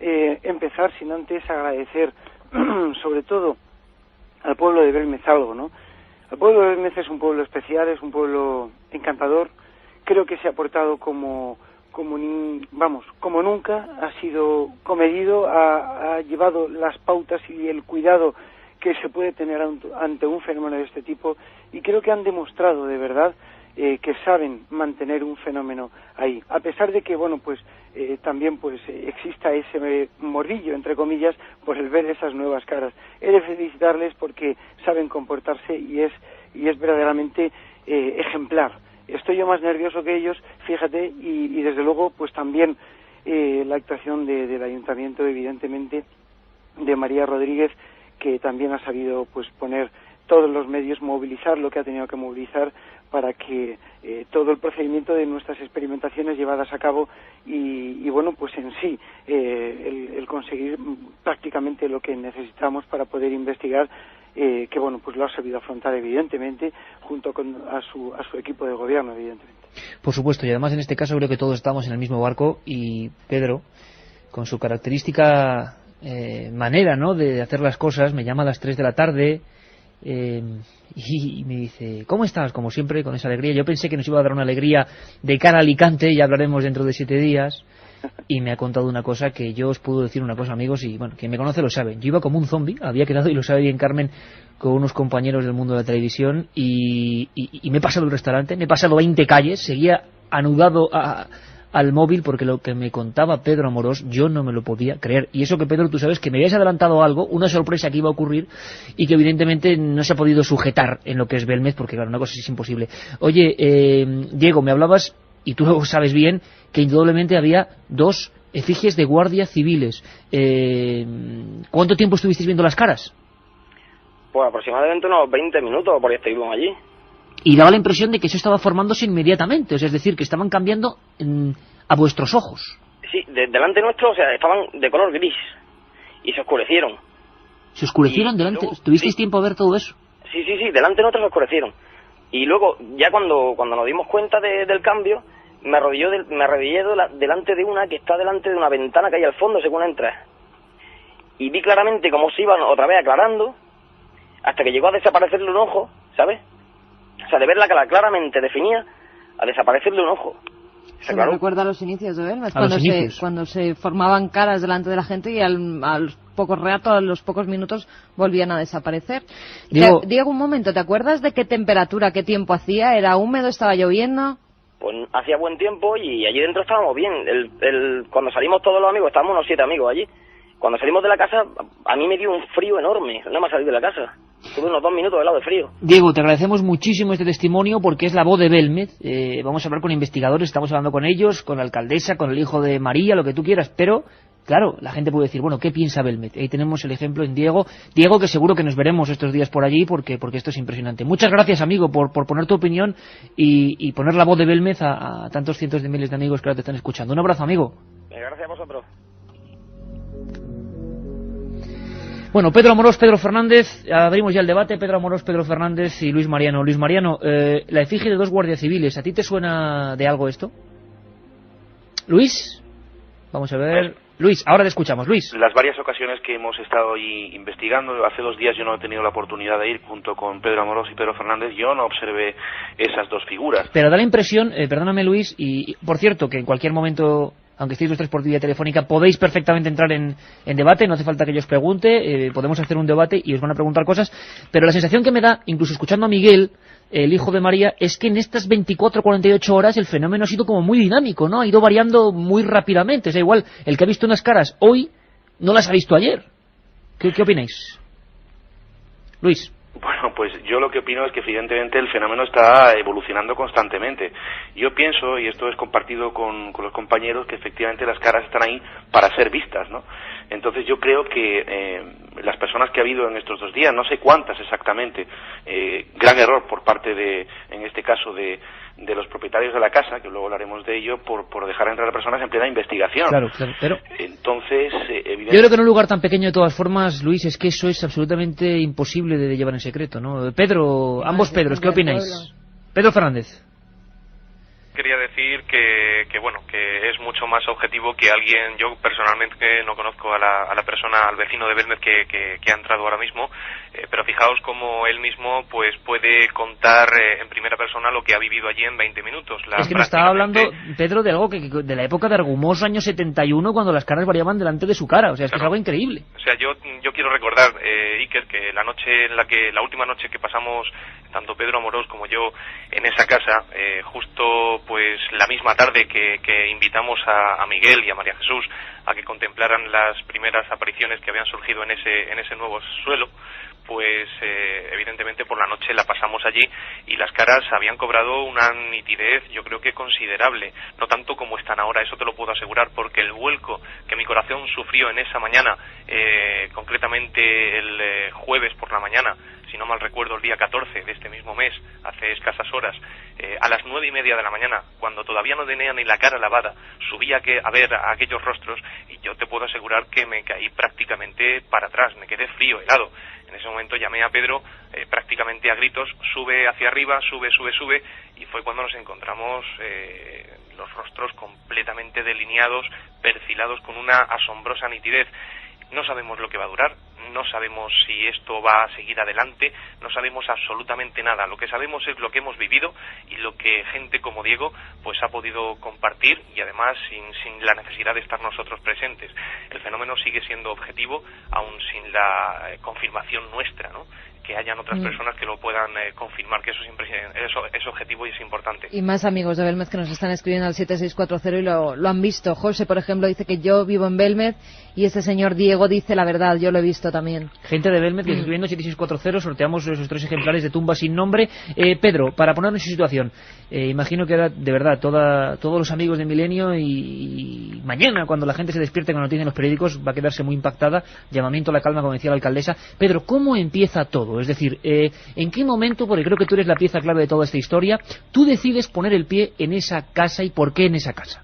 empezar sin antes agradecer, sobre todo, al pueblo de Belmez algo, ¿no? El pueblo de Belmez es un pueblo especial, es un pueblo encantador. Creo que se ha portado como nunca, ha sido comedido, ha llevado las pautas y el cuidado que se puede tener ante un fenómeno de este tipo, y creo que han demostrado de verdad que saben mantener un fenómeno ahí, a pesar de que también exista ese morbillo, entre comillas, por el ver esas nuevas caras. He de felicitarles porque saben comportarse y es verdaderamente ejemplar. Estoy yo más nervioso que ellos, fíjate, y desde luego pues también la actuación del ayuntamiento, evidentemente, de María Rodríguez, que también ha sabido pues poner todos los medios, movilizar lo que ha tenido que movilizar para que todo el procedimiento de nuestras experimentaciones llevadas a cabo y bueno, pues en sí el conseguir prácticamente lo que necesitamos para poder investigar, que bueno, pues lo ha sabido afrontar evidentemente junto a su equipo de gobierno, evidentemente. Por supuesto, y además en este caso creo que todos estamos en el mismo barco y Pedro, con su característica manera, ¿no?, de hacer las cosas, me llama a las 3 de la tarde y me dice, ¿cómo estás? Como siempre, con esa alegría. Yo pensé que nos iba a dar una alegría de cara a Alicante, ya hablaremos dentro de 7 días, y me ha contado una cosa que yo os puedo decir una cosa, amigos, y bueno, quien me conoce lo sabe. Yo iba como un zombie, había quedado, y lo sabe bien Carmen, con unos compañeros del mundo de la televisión, y me he pasado el restaurante, me he pasado 20 calles, seguía anudado al móvil porque lo que me contaba Pedro Amorós yo no me lo podía creer. Y eso que, Pedro, tú sabes que me habías adelantado algo, una sorpresa que iba a ocurrir y que evidentemente no se ha podido sujetar en lo que es Belmez, porque claro, una cosa es imposible. Oye, Diego, me hablabas, y tú lo sabes bien, que indudablemente había 2 efigies de guardias civiles. ¿Cuánto tiempo estuvisteis viendo las caras? Pues aproximadamente unos 20 minutos, por ahí estuvimos allí. Y daba la impresión de que eso estaba formándose inmediatamente, o sea, es decir, que estaban cambiando a vuestros ojos. Sí, delante nuestro, o sea, estaban de color gris y se oscurecieron. ¿Se oscurecieron delante? Luego, ¿tuvisteis sí, tiempo a ver todo eso? Sí, delante nuestro se oscurecieron. Y luego, ya cuando nos dimos cuenta del cambio, me arrodillé delante de una que está delante de una ventana que hay al fondo según entras. Y vi claramente cómo se iban otra vez aclarando hasta que llegó a desaparecerle un ojo, ¿sabes? O sea, de ver la cara claramente definida a desaparecerle un ojo. Se me recuerda a los inicios de Belmez, cuando se formaban caras delante de la gente y a los pocos ratos, a los pocos minutos, volvían a desaparecer. Diego, un momento, ¿te acuerdas de qué temperatura, qué tiempo hacía? ¿Era húmedo, estaba lloviendo? Pues hacía buen tiempo y allí dentro estábamos bien. Cuando salimos todos los amigos, estábamos unos 7 amigos allí. Cuando salimos de la casa, a mí me dio un frío enorme, no me salí de la casa. Tuve unos 2 minutos helado de frío. Diego, te agradecemos muchísimo este testimonio porque es la voz de Belmez. Vamos a hablar con investigadores, estamos hablando con ellos, con la alcaldesa, con el hijo de María, lo que tú quieras, pero claro, la gente puede decir, bueno, ¿qué piensa Belmez? Ahí tenemos el ejemplo en Diego, que seguro que nos veremos estos días por allí porque esto es impresionante. Muchas gracias, amigo, por poner tu opinión y poner la voz de Belmez a tantos cientos de miles de amigos que ahora te están escuchando. Un abrazo, amigo. Gracias a vosotros. Bueno, Pedro Amorós, Pedro Fernández, abrimos ya el debate. Pedro Amorós, Pedro Fernández y Luis Mariano. Luis Mariano, la efigie de 2 guardias civiles, ¿a ti te suena de algo esto? Luis, Vamos a ver. Luis, ahora te escuchamos. Luis. Las varias ocasiones que hemos estado allí investigando, hace 2 días yo no he tenido la oportunidad de ir junto con Pedro Amorós y Pedro Fernández, yo no observé esas 2 figuras. Pero da la impresión, perdóname Luis, y por cierto, que en cualquier momento, aunque estéis los tres por vía telefónica, podéis perfectamente entrar en debate, no hace falta que yo os pregunte, podemos hacer un debate y os van a preguntar cosas, pero la sensación que me da, incluso escuchando a Miguel, el hijo de María, es que en estas 24 o 48 horas el fenómeno ha sido como muy dinámico, ¿no? Ha ido variando muy rápidamente. O sea, igual, el que ha visto unas caras hoy, no las ha visto ayer. ¿Qué opináis? Luis. Bueno, pues yo lo que opino es que evidentemente el fenómeno está evolucionando constantemente. Yo pienso, y esto es compartido con los compañeros, que efectivamente las caras están ahí para ser vistas, ¿no? Entonces yo creo que las personas que ha habido en estos 2 días, no sé cuántas exactamente, gran error por parte en este caso de los propietarios de la casa, que luego hablaremos de ello, por dejar entrar a personas en plena investigación. Claro, pero entonces, evidentemente... Yo creo que en un lugar tan pequeño, de todas formas, Luis, es que eso es absolutamente imposible de llevar en secreto, ¿no? Pedro, ambos Pedros, ¿qué opináis? Pedro Fernández. Quería decir que bueno, que es mucho más objetivo que alguien. Yo personalmente no conozco a la persona, al vecino de Belmez que ha entrado ahora mismo, pero fijaos cómo él mismo pues puede contar en primera persona lo que ha vivido allí en 20 minutos. Es que nos estaba hablando, Pedro, de algo de la época de Argumós, año 71, cuando las caras variaban delante de su cara. O sea, es que es algo increíble. O sea, yo quiero recordar, Iker, que la última noche que pasamos tanto Pedro Amorós como yo en esa casa, justo pues la misma tarde que invitamos a Miguel y a María Jesús a que contemplaran las primeras apariciones que habían surgido en ese nuevo suelo, pues evidentemente por la noche la pasamos allí y las caras habían cobrado una nitidez, yo creo que considerable, no tanto como están ahora, eso te lo puedo asegurar, porque el vuelco que mi corazón sufrió en esa mañana, concretamente el jueves por la mañana, si no mal recuerdo el día 14 de este mismo mes, hace escasas horas, a las 9:30 de la mañana, cuando todavía no tenía ni la cara lavada, subí a ver a aquellos rostros y yo te puedo asegurar que me caí prácticamente para atrás, me quedé frío, helado. En ese momento llamé a Pedro prácticamente a gritos, sube hacia arriba, sube, y fue cuando nos encontramos los rostros completamente delineados, perfilados con una asombrosa nitidez. No sabemos lo que va a durar, no sabemos si esto va a seguir adelante, no sabemos absolutamente nada. Lo que sabemos es lo que hemos vivido y lo que gente como Diego pues ha podido compartir, y además sin la necesidad de estar nosotros presentes. El fenómeno sigue siendo objetivo, aun sin la confirmación nuestra, ¿no? Que hayan otras personas que lo puedan confirmar, que eso siempre es objetivo y es importante. Y más amigos de Belmez que nos están escribiendo al 7640 y lo han visto. José, por ejemplo, dice que yo vivo en Belmez y este señor Diego dice la verdad, yo lo he visto también. Gente de Belmez que está escribiendo 7640, sorteamos esos 3 ejemplares de Tumba sin nombre. Pedro, para ponernos en situación, imagino que ahora, de verdad, todos los amigos de Milenio y mañana, cuando la gente se despierte con la noticia en los periódicos, va a quedarse muy impactada. Llamamiento a la calma, como decía la alcaldesa. Pedro, ¿cómo empieza todo? Es decir, ¿en qué momento, porque creo que tú eres la pieza clave de toda esta historia, tú decides poner el pie en esa casa y por qué en esa casa?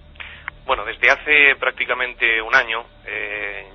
Bueno, desde hace prácticamente un año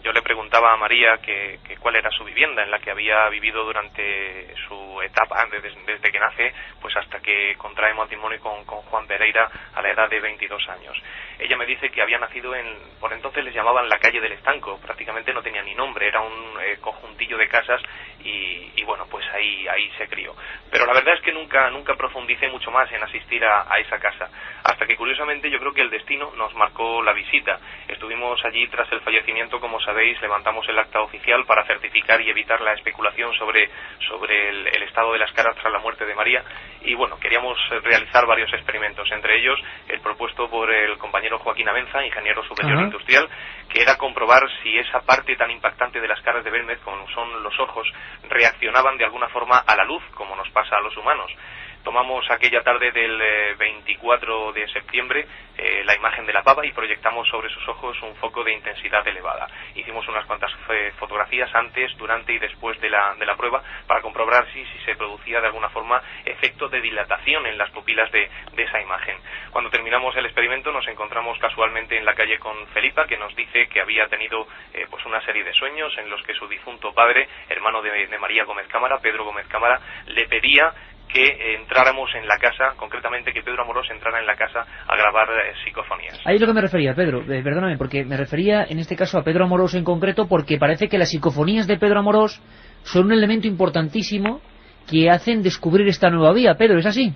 yo le preguntaba a María que cuál era su vivienda en la que había vivido durante su etapa, desde que nace, pues hasta que contrae matrimonio con Juan Pereira a la edad de 22 años. Ella me dice que había nacido por entonces les llamaban la calle del Estanco, prácticamente no tenía ni nombre, era un conjuntillo de casas y bueno, pues ahí se crió. Pero la verdad es que nunca profundicé mucho más en asistir a esa casa, hasta que curiosamente yo creo que el destino nos marcó la visita. Estuvimos allí tras el fallecimiento, como sabéis, levantamos el acta oficial para certificar y evitar la especulación sobre el estado de las caras tras la muerte de María, y bueno, queríamos realizar varios experimentos, entre ellos el propuesto por el compañero Joaquín Abenza, ingeniero superior industrial, que era comprobar si esa parte tan impactante de las caras de Belmez, como son los ojos, reaccionaban de alguna forma a la luz, como nos pasa a los humanos. Tomamos aquella tarde del 24 de septiembre la imagen de la pava y proyectamos sobre sus ojos un foco de intensidad elevada. Hicimos unas cuantas fotografías antes, durante y después de la prueba para comprobar si se producía de alguna forma efecto de dilatación en las pupilas de esa imagen. Cuando terminamos el experimento nos encontramos casualmente en la calle con Felipa, que nos dice que había tenido pues una serie de sueños en los que su difunto padre, hermano de María Gómez Cámara, Pedro Gómez Cámara, le pedía que entráramos en la casa, concretamente que Pedro Amorós entrara en la casa a grabar psicofonías. Ahí es lo que me refería, Pedro, perdóname, porque me refería en este caso a Pedro Amorós en concreto, porque parece que las psicofonías de Pedro Amorós son un elemento importantísimo que hacen descubrir esta nueva vía. Pedro, ¿es así?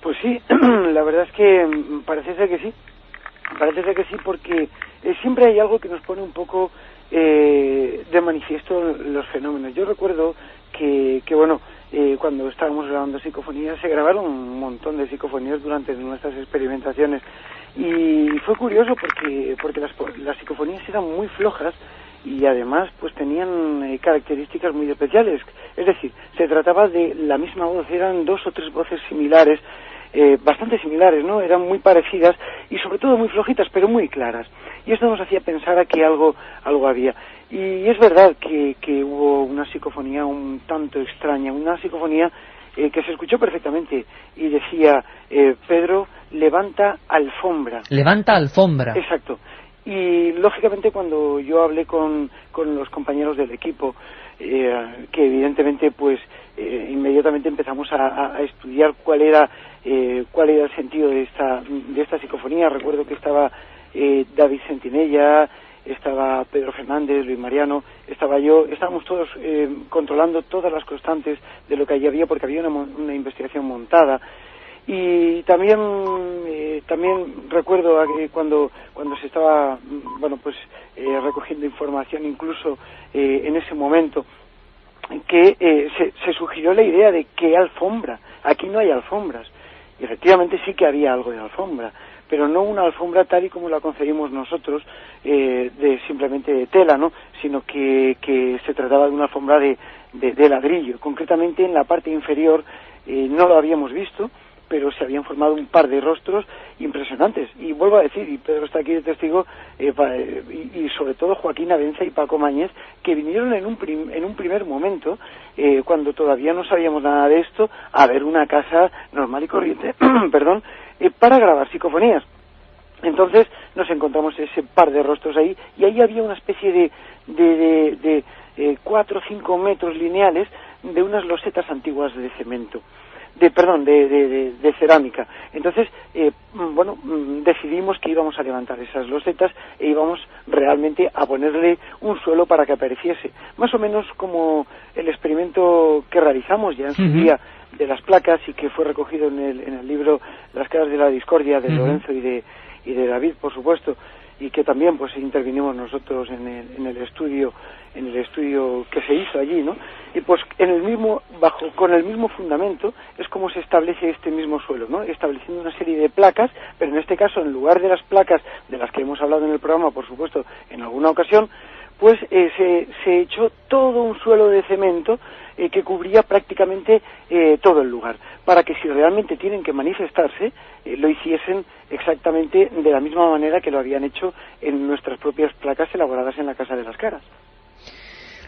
Pues sí, la verdad es que parece ser que sí. Parece ser que sí, porque siempre hay algo que nos pone un poco de manifiesto los fenómenos. Yo recuerdo que bueno, cuando estábamos grabando psicofonías, se grabaron un montón de psicofonías durante nuestras experimentaciones. Y fue curioso porque las psicofonías eran muy flojas y además pues tenían características muy especiales. Es decir, se trataba de la misma voz, eran 2 o 3 voces similares, bastante similares, ¿no? Eran muy parecidas y sobre todo muy flojitas, pero muy claras. Y esto nos hacía pensar a que algo había. Y es verdad que hubo una psicofonía un tanto extraña, una psicofonía que se escuchó perfectamente y decía, Pedro, levanta alfombra. Levanta alfombra. Exacto. Y lógicamente cuando yo hablé con los compañeros del equipo, que evidentemente pues inmediatamente empezamos a estudiar cuál era el sentido de esta psicofonía. Recuerdo que estaba David Sentinella, estaba Pedro Fernández, Luis Mariano, estaba yo, estábamos todos controlando todas las constantes de lo que allí había, porque había una investigación montada. Y también recuerdo cuando se estaba recogiendo información, incluso en ese momento, que se sugirió la idea de que alfombra. Aquí no hay alfombras. Y efectivamente sí que había algo de alfombra, pero no una alfombra tal y como la concebimos nosotros, de simplemente de tela, ¿no? Sino que se trataba de una alfombra de ladrillo. Concretamente en la parte inferior no lo habíamos visto, pero se habían formado un par de rostros impresionantes. Y vuelvo a decir, y Pedro está aquí de testigo, y sobre todo Joaquín Abenza y Paco Mañez, que vinieron en un primer momento, cuando todavía no sabíamos nada de esto, a ver una casa normal y corriente, perdón, para grabar psicofonías. Entonces nos encontramos ese par de rostros ahí, y ahí había una especie de 4 o 5 metros lineales de unas losetas antiguas de cemento. De cerámica. Entonces, decidimos que íbamos a levantar esas losetas e íbamos realmente a ponerle un suelo para que apareciese. Más o menos como el experimento que realizamos ya en su día de las placas y que fue recogido en el libro Las caras de la discordia de Lorenzo y de David, por supuesto, y que también pues intervinimos nosotros en el estudio que se hizo allí, ¿no? Y pues con el mismo fundamento es como se establece este mismo suelo, ¿no? Estableciendo una serie de placas, pero en este caso en lugar de las placas de las que hemos hablado en el programa, por supuesto, en alguna ocasión, pues se echó todo un suelo de cemento que cubría prácticamente todo el lugar, para que si realmente tienen que manifestarse, lo hiciesen exactamente de la misma manera que lo habían hecho en nuestras propias placas elaboradas en la Casa de las Caras.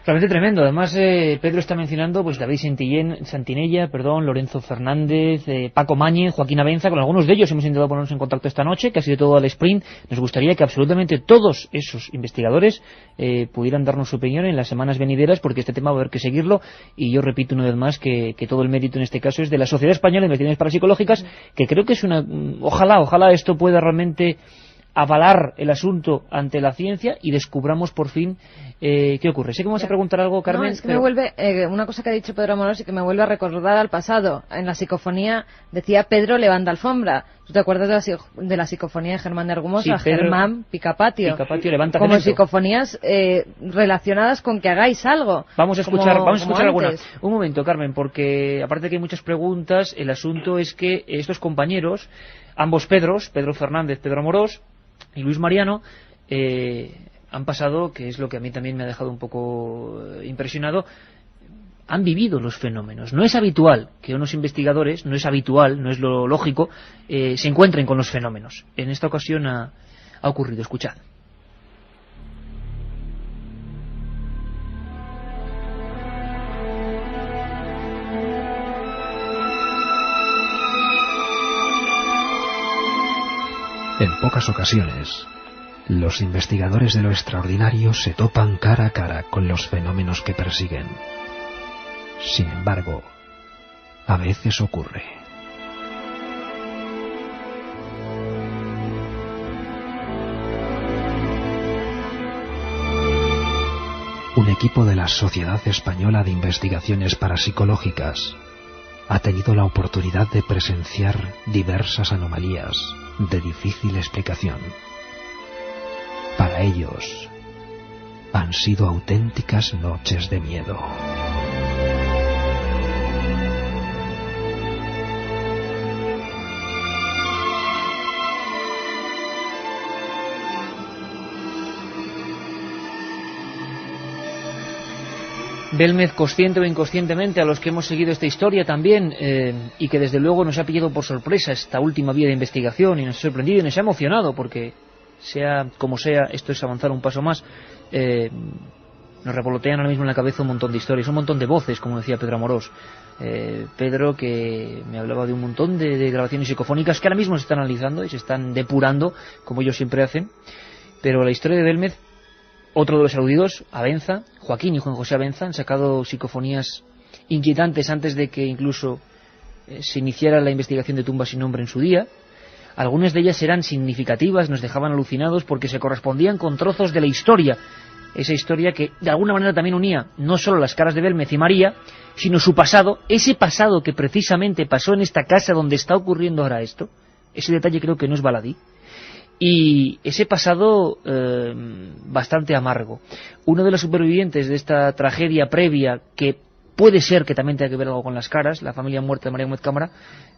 Realmente tremendo. Además, Pedro está mencionando pues David Sentinella, Lorenzo Fernández, Paco Mañez, Joaquín Abenza. Con algunos de ellos hemos intentado ponernos en contacto esta noche, que ha sido todo al sprint. Nos gustaría que absolutamente todos esos investigadores pudieran darnos su opinión en las semanas venideras, porque este tema va a haber que seguirlo. Y yo repito una vez más que todo el mérito en este caso es de la Sociedad Española de Investigaciones Parapsicológicas, que creo que es ojalá esto pueda realmente avalar el asunto ante la ciencia y descubramos por fin qué ocurre. Sé que vamos a preguntar algo, Carmen. No, es que me vuelve una cosa que ha dicho Pedro Amorós y que me vuelve a recordar al pasado. En la psicofonía decía Pedro levanta alfombra. ¿Tú te acuerdas de la psicofonía de Germán de Argumosa? Sí, Germán Picapatio. Levanta como cemento. Psicofonías relacionadas con que hagáis algo. Vamos a escuchar alguna. Antes. Un momento, Carmen, porque aparte de que hay muchas preguntas, el asunto es que estos compañeros, ambos Pedros, Pedro Fernández, Pedro Amorós y Luis Mariano, han pasado, que es lo que a mí también me ha dejado un poco impresionado, han vivido los fenómenos. No es habitual que unos investigadores, no es lo lógico, se encuentren con los fenómenos. En esta ocasión ha ocurrido. Escuchad. En pocas ocasiones, los investigadores de lo extraordinario se topan cara a cara con los fenómenos que persiguen. Sin embargo, a veces ocurre. Un equipo de la Sociedad Española de Investigaciones Parapsicológicas ha tenido la oportunidad de presenciar diversas anomalías de difícil explicación. Para ellos, han sido auténticas noches de miedo. Belmez, consciente o inconscientemente, a los que hemos seguido esta historia también, y que desde luego nos ha pillado por sorpresa esta última vía de investigación y nos ha sorprendido y nos ha emocionado, porque sea como sea, esto es avanzar un paso más. Nos revolotean ahora mismo en la cabeza un montón de historias, un montón de voces, como decía Pedro Amorós. Pedro, que me hablaba de un montón de grabaciones psicofónicas que ahora mismo se están analizando y se están depurando, como ellos siempre hacen. Pero la historia de Belmez, otro de los aludidos, Abenza, Joaquín y Juan José Abenza, han sacado psicofonías inquietantes antes de que incluso se iniciara la investigación de tumbas sin nombre en su día. Algunas de ellas eran significativas, nos dejaban alucinados porque se correspondían con trozos de la historia. Esa historia que de alguna manera también unía no solo las caras de Belmez y María, sino su pasado, ese pasado que precisamente pasó en esta casa donde está ocurriendo ahora esto. Ese detalle creo que no es baladí. Y ese pasado bastante amargo. Uno de los supervivientes de esta tragedia previa, que puede ser que también tenga que ver algo con las caras, la familia muerta de María Gómez Cámara,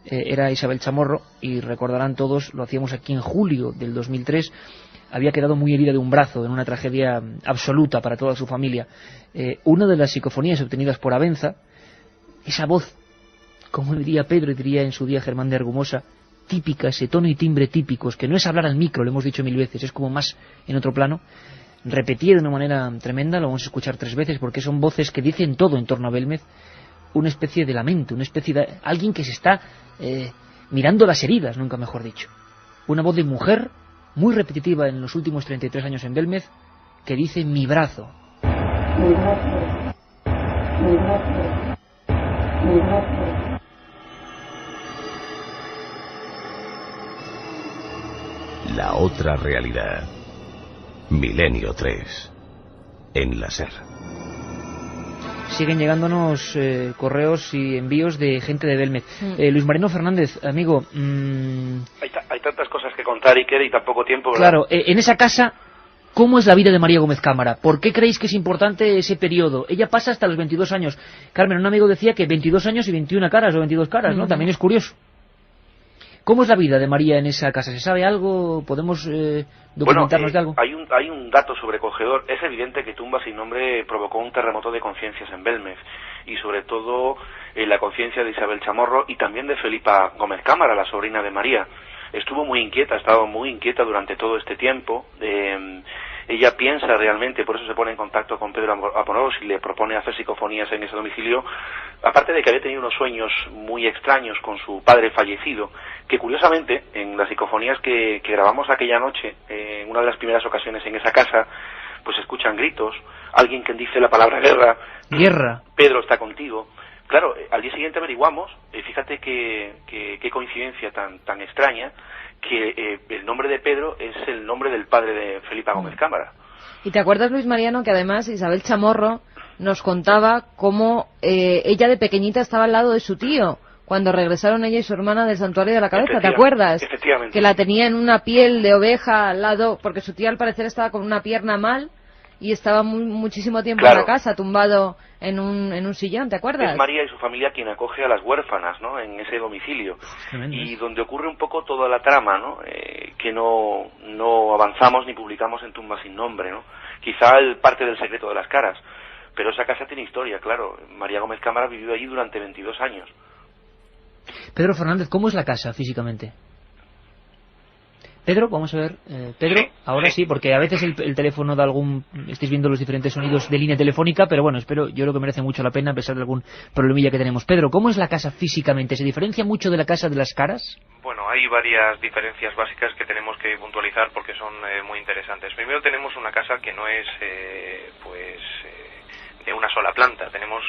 era Isabel Chamorro, y recordarán todos, lo hacíamos aquí en julio del 2003, había quedado muy herida de un brazo en una tragedia absoluta para toda su familia. Una de las psicofonías obtenidas por Abenza, esa voz, como diría Pedro y diría en su día Germán de Argumosa, típica, ese tono y timbre típicos, que no es hablar al micro, lo hemos dicho 1000 veces, es como más en otro plano, repetía de una manera tremenda, lo vamos a escuchar 3 veces, porque son voces que dicen todo en torno a Belmez, una especie de lamento, una especie de alguien que se está mirando las heridas, nunca mejor dicho. Una voz de mujer, muy repetitiva en los últimos 33 años en Belmez, que dice mi brazo. Mi brazo. Mi brazo. Mi brazo. La otra realidad. Milenio 3. En la SER. Siguen llegándonos correos y envíos de gente de Belmez. Luis Mariano Fernández, amigo... Hay tantas cosas que contar, Iker, y tan poco tiempo, ¿verdad? Claro, en esa casa, ¿cómo es la vida de María Gómez Cámara? ¿Por qué creéis que es importante ese periodo? Ella pasa hasta los 22 años. Carmen, un amigo decía que 22 años y 21 caras o 22 caras, ¿no? También es curioso. ¿Cómo es la vida de María en esa casa? ¿Se sabe algo? ¿Podemos documentarnos de algo? Hay un dato sobrecogedor. Es evidente que Tumba sin nombre provocó un terremoto de conciencias en Belmez, y sobre todo la conciencia de Isabel Chamorro y también de Felipa Gómez Cámara, la sobrina de María. Estuvo muy inquieta, ha estado muy inquieta durante todo este tiempo. Ella piensa realmente, por eso se pone en contacto con Pedro Amorós y le propone hacer psicofonías en ese domicilio, aparte de que había tenido unos sueños muy extraños con su padre fallecido, que curiosamente en las psicofonías que grabamos aquella noche, en una de las primeras ocasiones en esa casa, pues se escuchan gritos, alguien que dice la palabra guerra, Pedro está contigo. Claro, al día siguiente averiguamos, fíjate qué coincidencia tan extraña, que el nombre de Pedro es el nombre del padre de Felipa Gómez Cámara. ¿Y te acuerdas, Luis Mariano, que además Isabel Chamorro nos contaba cómo ella de pequeñita estaba al lado de su tío cuando regresaron ella y su hermana del Santuario de la Cabeza? ¿Te acuerdas? Efectivamente. Que la tenía en una piel de oveja al lado, porque su tío al parecer estaba con una pierna mal y estaba muchísimo tiempo en la casa, tumbado en un sillón, ¿te acuerdas? Es María y su familia quien acoge a las huérfanas, ¿no?, en ese domicilio. Y donde ocurre un poco toda la trama, ¿no?, que no avanzamos ni publicamos en Tumba sin nombre, ¿no? Quizá parte del secreto de las caras, pero esa casa tiene historia, claro. María Gómez Cámara vivió allí durante 22 años. Pedro Fernández, ¿cómo es la casa físicamente? Pedro, vamos a ver. Pedro, ahora sí, porque a veces el teléfono da algún... Estáis viendo los diferentes sonidos de línea telefónica, pero bueno, yo creo que merece mucho la pena a pesar de algún problemilla que tenemos. Pedro, ¿cómo es la casa físicamente? ¿Se diferencia mucho de la casa de las caras? Bueno, hay varias diferencias básicas que tenemos que puntualizar porque son muy interesantes. Primero tenemos una casa que no es una sola planta. Tenemos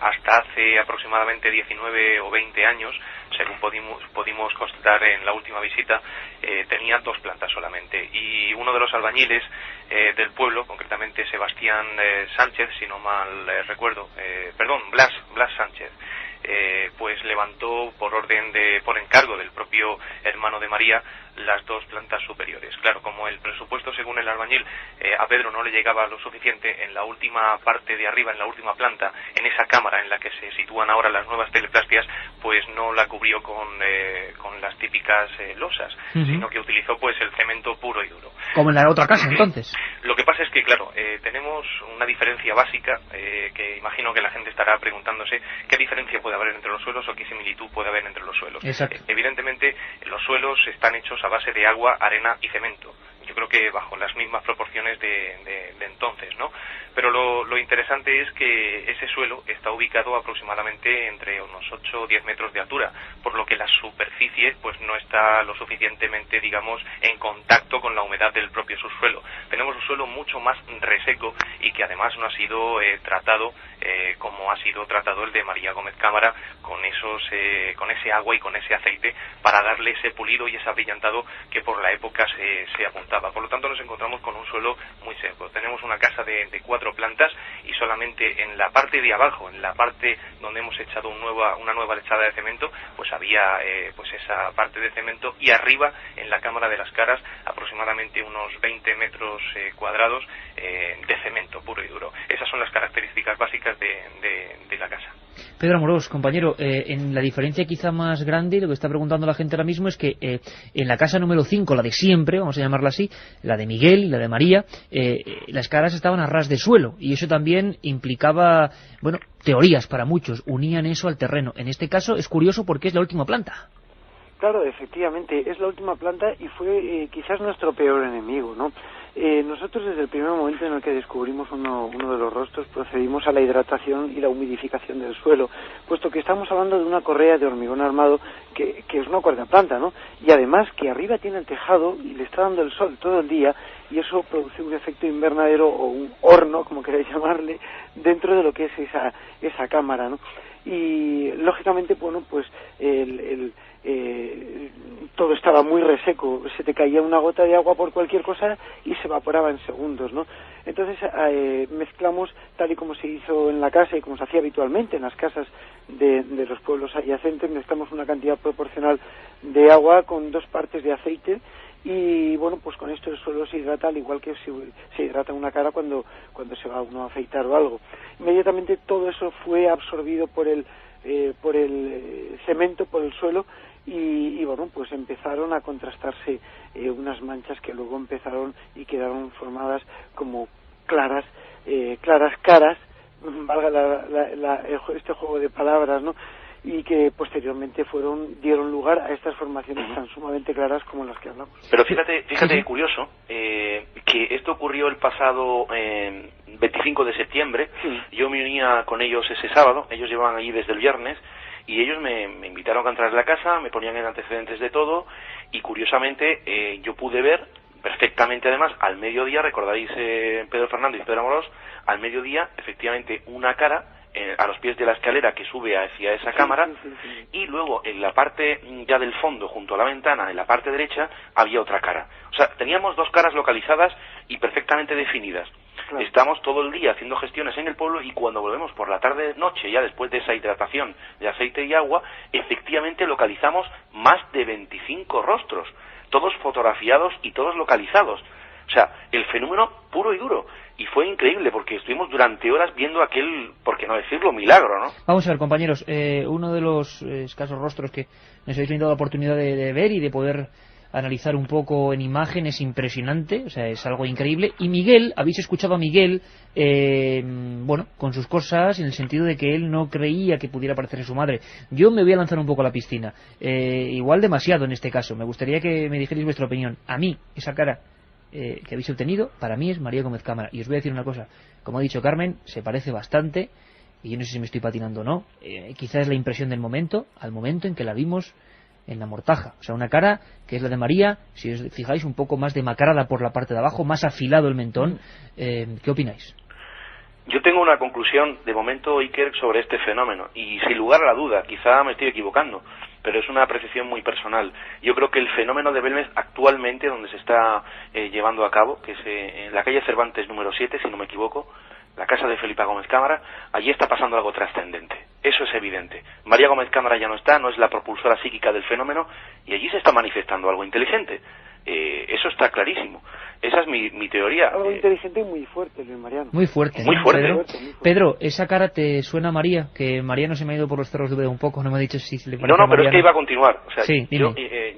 hasta hace aproximadamente 19 o 20 años, según pudimos constatar en la última visita, tenía 2 plantas solamente. Y uno de los albañiles del pueblo, concretamente Sebastián Sánchez, si no mal recuerdo, Blas Sánchez, pues levantó por encargo del propio hermano de María las 2 plantas superiores. Claro, como el presupuesto según el albañil a Pedro no le llegaba lo suficiente, en la última parte de arriba, en la última planta, en esa cámara en la que se sitúan ahora las nuevas teleplastias, pues no la cubrió con las típicas losas, sino que utilizó pues el cemento puro y duro. Como en la otra casa, entonces. Lo que pasa es que, claro, tenemos una diferencia básica que imagino que la gente estará preguntándose qué diferencia puede haber entre los suelos o qué similitud puede haber entre los suelos. Evidentemente, los suelos están hechos a base de agua, arena y cemento. Yo creo que bajo las mismas proporciones de entonces, ¿no? Pero lo interesante es que ese suelo está ubicado aproximadamente entre unos 8 o 10 metros de altura, por lo que la superficie pues no está lo suficientemente, digamos, en contacto con la humedad del propio subsuelo. Tenemos un suelo mucho más reseco y que además no ha sido tratado como ha sido tratado el de María Gómez Cámara, con ese agua y con ese aceite, para darle ese pulido y ese abrillantado que por la época se apuntaba. Por lo tanto, nos encontramos con un suelo muy seco. Tenemos una casa de 4 plantas y solamente en la parte de abajo, en la parte donde hemos echado una nueva lechada de cemento, pues había pues esa parte de cemento, y arriba, en la cámara de las caras, aproximadamente unos 20 metros cuadrados de cemento puro y duro. Esas son las características básicas de la casa. Pedro Amorós, compañero, en la diferencia quizá más grande, lo que está preguntando la gente ahora mismo es que en la casa número 5, la de siempre, vamos a llamarla así, la de Miguel y la de María, las caras estaban a ras de suelo, y eso también implicaba, bueno, teorías para muchos, unían eso al terreno. En este caso es curioso porque es la última planta. Claro, efectivamente, es la última planta y fue quizás nuestro peor enemigo, ¿no? Nosotros desde el primer momento en el que descubrimos uno de los rostros procedimos a la hidratación y la humidificación del suelo, puesto que estamos hablando de una correa de hormigón armado que es una cuarta planta, ¿no? Y además que arriba tiene el tejado y le está dando el sol todo el día, y eso produce un efecto invernadero o un horno, como queráis llamarle, dentro de lo que es esa cámara, ¿no? Y lógicamente, bueno, pues todo estaba muy reseco, se te caía una gota de agua por cualquier cosa y se evaporaba en segundos, ¿no? Entonces mezclamos, tal y como se hizo en la casa y como se hacía habitualmente en las casas de los pueblos adyacentes, mezclamos una cantidad proporcional de agua con 2 partes de aceite, y bueno, pues con esto el suelo se hidrata al igual que se hidrata una cara cuando se va uno a afeitar o algo. Inmediatamente todo eso fue absorbido por el cemento, por el suelo, y bueno, pues empezaron a contrastarse unas manchas que luego empezaron y quedaron formadas como claras caras, valga este juego de palabras, ¿no? Y que posteriormente dieron lugar a estas formaciones tan sumamente claras como las que hablamos. Pero fíjate curioso, que esto ocurrió el pasado 25 de septiembre, yo me unía con ellos ese sábado, ellos llevaban allí desde el viernes, y ellos me invitaron a entrar en la casa, me ponían en antecedentes de todo, y curiosamente yo pude ver perfectamente, además, al mediodía, recordaréis Pedro Fernando y Pedro Amorós, al mediodía, efectivamente, una cara a los pies de la escalera que sube hacia esa cámara, y luego en la parte ya del fondo, junto a la ventana, en la parte derecha, había otra cara. O sea, teníamos 2 caras localizadas y perfectamente definidas. Claro. Estamos todo el día haciendo gestiones en el pueblo, y cuando volvemos por la tarde-noche, ya después de esa hidratación de aceite y agua, efectivamente localizamos más de 25 rostros, todos fotografiados y todos localizados. O sea, el fenómeno puro y duro. Y fue increíble porque estuvimos durante horas viendo aquel, por qué no decirlo, milagro, ¿no? Vamos a ver, compañeros, uno de los escasos rostros que nos habéis tenido la oportunidad de ver y de poder analizar un poco en imagen es impresionante, o sea, es algo increíble. Y Miguel, habéis escuchado a Miguel, bueno, con sus cosas, en el sentido de que él no creía que pudiera parecer su madre. Yo me voy a lanzar un poco a la piscina, igual demasiado en este caso. Me gustaría que me dijerais vuestra opinión. A mí, esa cara que habéis obtenido, para mí es María Gómez Cámara. Y os voy a decir una cosa, como ha dicho Carmen, se parece bastante, y yo no sé si me estoy patinando o no, quizás es la impresión del momento, al momento en que la vimos en la Mortaja. O sea, una cara que es la de María, si os fijáis, un poco más demacrada por la parte de abajo, más afilado el mentón. ¿Qué opináis? Yo tengo una conclusión de momento, Iker, sobre este fenómeno, y sin lugar a la duda, quizá me estoy equivocando, pero es una apreciación muy personal. Yo creo que el fenómeno de Belmez actualmente, donde se está llevando a cabo, que es en la calle Cervantes número 7, si no me equivoco, la casa de Felipa Gómez Cámara, allí está pasando algo trascendente. Eso es evidente. María Gómez Cámara ya no está, no es la propulsora psíquica del fenómeno, y allí se está manifestando algo inteligente. Eso está clarísimo. Esa es mi teoría. Algo inteligente y muy fuerte, Luis Mariano. Muy fuerte. Muy fuerte. Pedro, Pedro, esa cara te suena a María, que María no se me ha ido por los cerros de Úbeda un poco, no me ha dicho si le parece. No, pero es que iba a continuar. O sea, sí,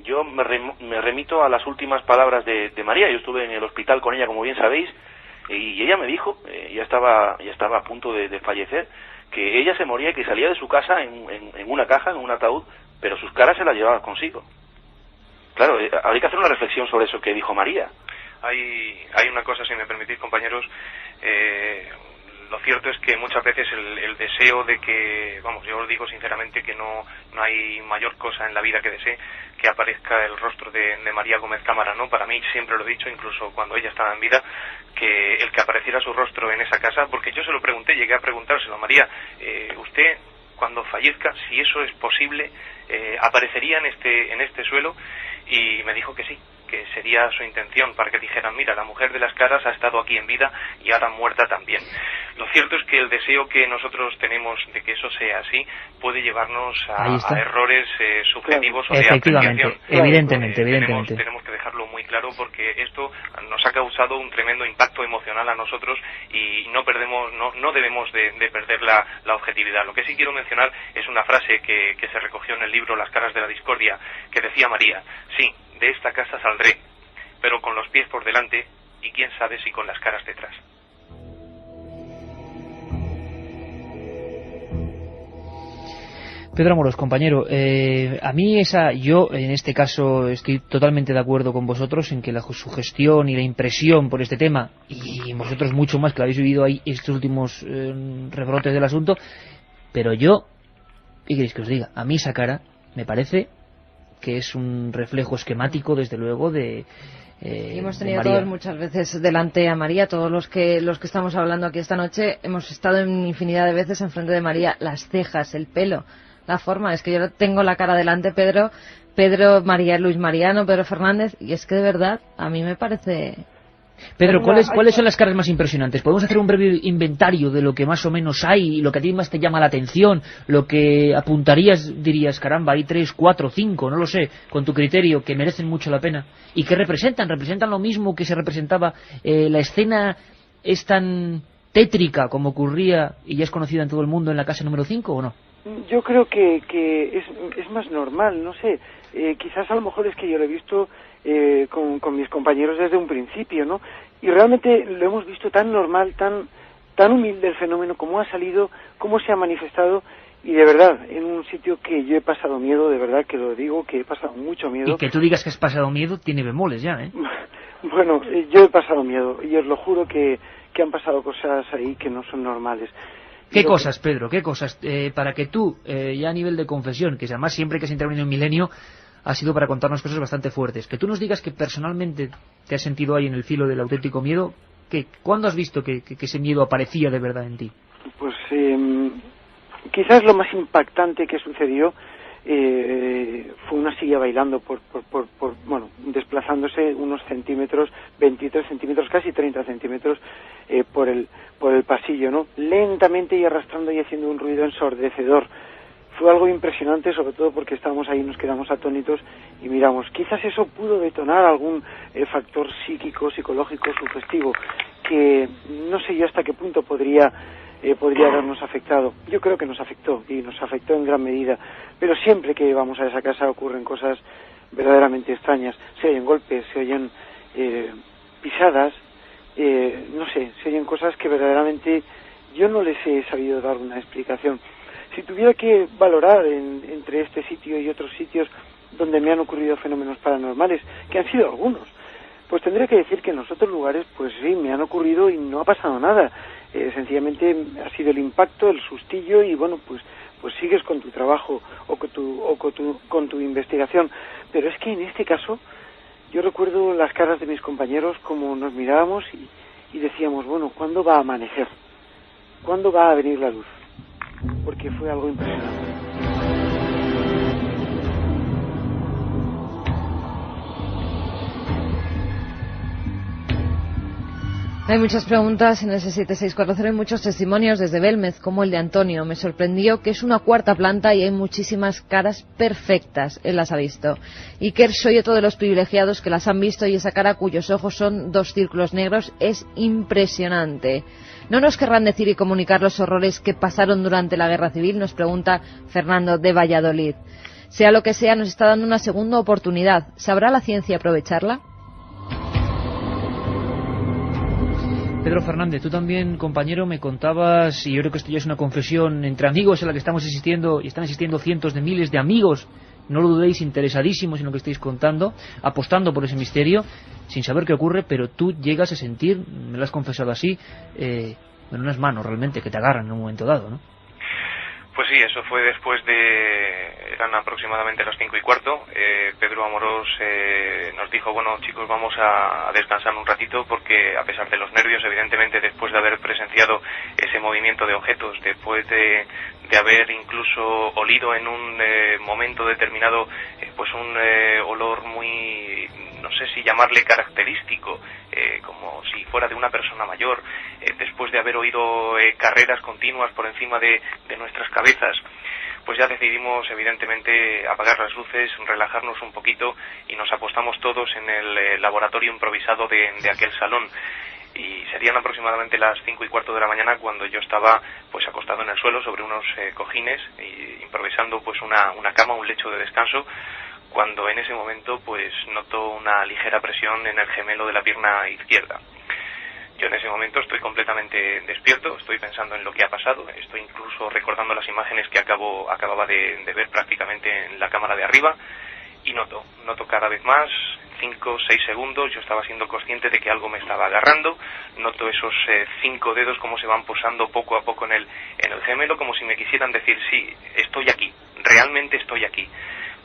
yo me remito a las últimas palabras de María. Yo estuve en el hospital con ella, como bien sabéis, y ella me dijo, ya estaba a punto de fallecer, que ella se moría y que salía de su casa en una caja, en un ataúd, pero sus caras se las llevaba consigo. Claro, habría que hacer una reflexión sobre eso que dijo María. Hay una cosa, si me permitís, compañeros, lo cierto es que muchas veces el deseo de que, vamos, yo os digo sinceramente que no hay mayor cosa en la vida que desee que aparezca el rostro de María Gómez Cámara, ¿no? Para mí, siempre lo he dicho, incluso cuando ella estaba en vida, que el que apareciera su rostro en esa casa, porque yo se lo pregunté, llegué a preguntárselo a María, usted, cuando fallezca, si eso es posible, aparecería en este suelo, y me dijo que sí, que sería su intención, para que dijeran, mira, la mujer de las caras ha estado aquí en vida y ahora muerta también. Lo cierto es que el deseo que nosotros tenemos de que eso sea así puede llevarnos a errores subjetivos o de apreciación. Evidentemente. Tenemos que dejarlo muy claro, porque esto nos ha causado un tremendo impacto emocional a nosotros y no debemos de perder la objetividad. Lo que sí quiero mencionar es una frase que se recogió en el libro Las caras de la discordia, que decía María: sí, de esta casa saldré, pero con los pies por delante y quién sabe si con las caras detrás. Pedro Amorós, compañero, a mí yo en este caso estoy totalmente de acuerdo con vosotros en que la sugestión y la impresión por este tema, y vosotros mucho más que lo habéis vivido ahí estos últimos rebrotes del asunto, pero ¿qué queréis que os diga? A mí esa cara me parece que es un reflejo esquemático, desde luego, de y hemos tenido todos muchas veces delante a María, todos los que estamos hablando aquí esta noche, hemos estado en infinidad de veces enfrente de María, las cejas, el pelo, la forma, es que yo tengo la cara delante, Pedro, María, Luis Mariano, Pedro Fernández, y es que de verdad, a mí me parece... Pedro, ¿cuáles son las caras más impresionantes? ¿Podemos hacer un breve inventario de lo que más o menos hay y lo que a ti más te llama la atención? Lo que apuntarías, dirías, caramba, hay 3, 4, 5, no lo sé, con tu criterio, que merecen mucho la pena. ¿Y qué representan? ¿Representan lo mismo que se representaba? ¿La escena es tan tétrica como ocurría y ya es conocida en todo el mundo en la casa número 5 o no? Yo creo que es más normal, no sé. Quizás a lo mejor es que yo lo he visto con mis compañeros desde un principio, ¿no? Y realmente lo hemos visto tan normal, tan humilde el fenómeno, cómo ha salido, cómo se ha manifestado, y de verdad, en un sitio que yo he pasado miedo, de verdad que lo digo, que he pasado mucho miedo. Y que tú digas que has pasado miedo tiene bemoles ya, ¿eh? Bueno, yo he pasado miedo, y os lo juro que han pasado cosas ahí que no son normales. ¿Qué cosas, Pedro? ¿Qué cosas? Para que tú, ya a nivel de confesión, que además siempre que has intervenido en Milenio, ha sido para contarnos cosas bastante fuertes. Que tú nos digas que personalmente te has sentido ahí en el filo del auténtico miedo. ¿Cuándo has visto que ese miedo aparecía de verdad en ti? Pues quizás lo más impactante que sucedió fue una silla bailando desplazándose unos centímetros, 23 centímetros, casi 30 centímetros por el pasillo, ¿no? Lentamente y arrastrando y haciendo un ruido ensordecedor. Fue algo impresionante, sobre todo porque estábamos ahí, nos quedamos atónitos y miramos. Quizás eso pudo detonar algún factor psíquico, psicológico, sugestivo, que no sé yo hasta qué punto podría habernos afectado. Yo creo que nos afectó, y nos afectó en gran medida. Pero siempre que vamos a esa casa ocurren cosas verdaderamente extrañas. Se oyen golpes, se oyen pisadas, no sé, se oyen cosas que verdaderamente yo no les he sabido dar una explicación. Si tuviera que valorar entre este sitio y otros sitios donde me han ocurrido fenómenos paranormales, que han sido algunos, pues tendría que decir que en los otros lugares, pues sí, me han ocurrido y no ha pasado nada. Sencillamente ha sido el impacto, el sustillo, y bueno, pues sigues con tu trabajo o con tu investigación. Pero es que en este caso yo recuerdo las caras de mis compañeros, como nos mirábamos y decíamos, bueno, ¿cuándo va a amanecer? ¿cuándo va a venir la luz? Porque fue algo impresionante. Hay muchas preguntas en ese 7640 y muchos testimonios desde Belmez, como el de Antonio. Me sorprendió que es una cuarta planta y hay muchísimas caras perfectas. Él las ha visto. Iker, soy otro de los privilegiados que las han visto y esa cara cuyos ojos son 2 círculos negros es impresionante. ¿No nos querrán decir y comunicar los horrores que pasaron durante la Guerra Civil? Nos pregunta Fernando de Valladolid. Sea lo que sea, nos está dando una segunda oportunidad. ¿Sabrá la ciencia aprovecharla? Pedro Fernández, tú también, compañero, me contabas, y yo creo que esto ya es una confesión entre amigos en la que estamos asistiendo, y están asistiendo cientos de miles de amigos, no lo dudéis, interesadísimos en lo que estáis contando, apostando por ese misterio, sin saber qué ocurre, pero tú llegas a sentir, me lo has confesado así, en unas manos realmente que te agarran en un momento dado, ¿no? Pues sí, eso fue después eran aproximadamente las 5:15. Pedro Amorós nos dijo, bueno, chicos, vamos a descansar un ratito porque a pesar de los nervios, evidentemente después de haber presenciado ese movimiento de objetos, después de haber incluso olido en un momento determinado pues un olor muy, no sé si llamarle característico, como si fuera de una persona mayor, después de haber oído carreras continuas por encima de nuestras cabezas, pues ya decidimos evidentemente apagar las luces, relajarnos un poquito y nos apostamos todos en el laboratorio improvisado de aquel salón. Y serían aproximadamente las 5:15 de la mañana cuando yo estaba pues acostado en el suelo sobre unos cojines y improvisando pues una cama, un lecho de descanso, cuando en ese momento pues noto una ligera presión en el gemelo de la pierna izquierda. Yo en ese momento estoy completamente despierto, estoy pensando en lo que ha pasado, estoy incluso recordando las imágenes que acababa de ver prácticamente en la cámara de arriba y noto cada vez más, 5 o 6 segundos, yo estaba siendo consciente de que algo me estaba agarrando, noto esos 5 dedos como se van posando poco a poco en el gemelo, como si me quisieran decir, sí, estoy aquí, realmente estoy aquí.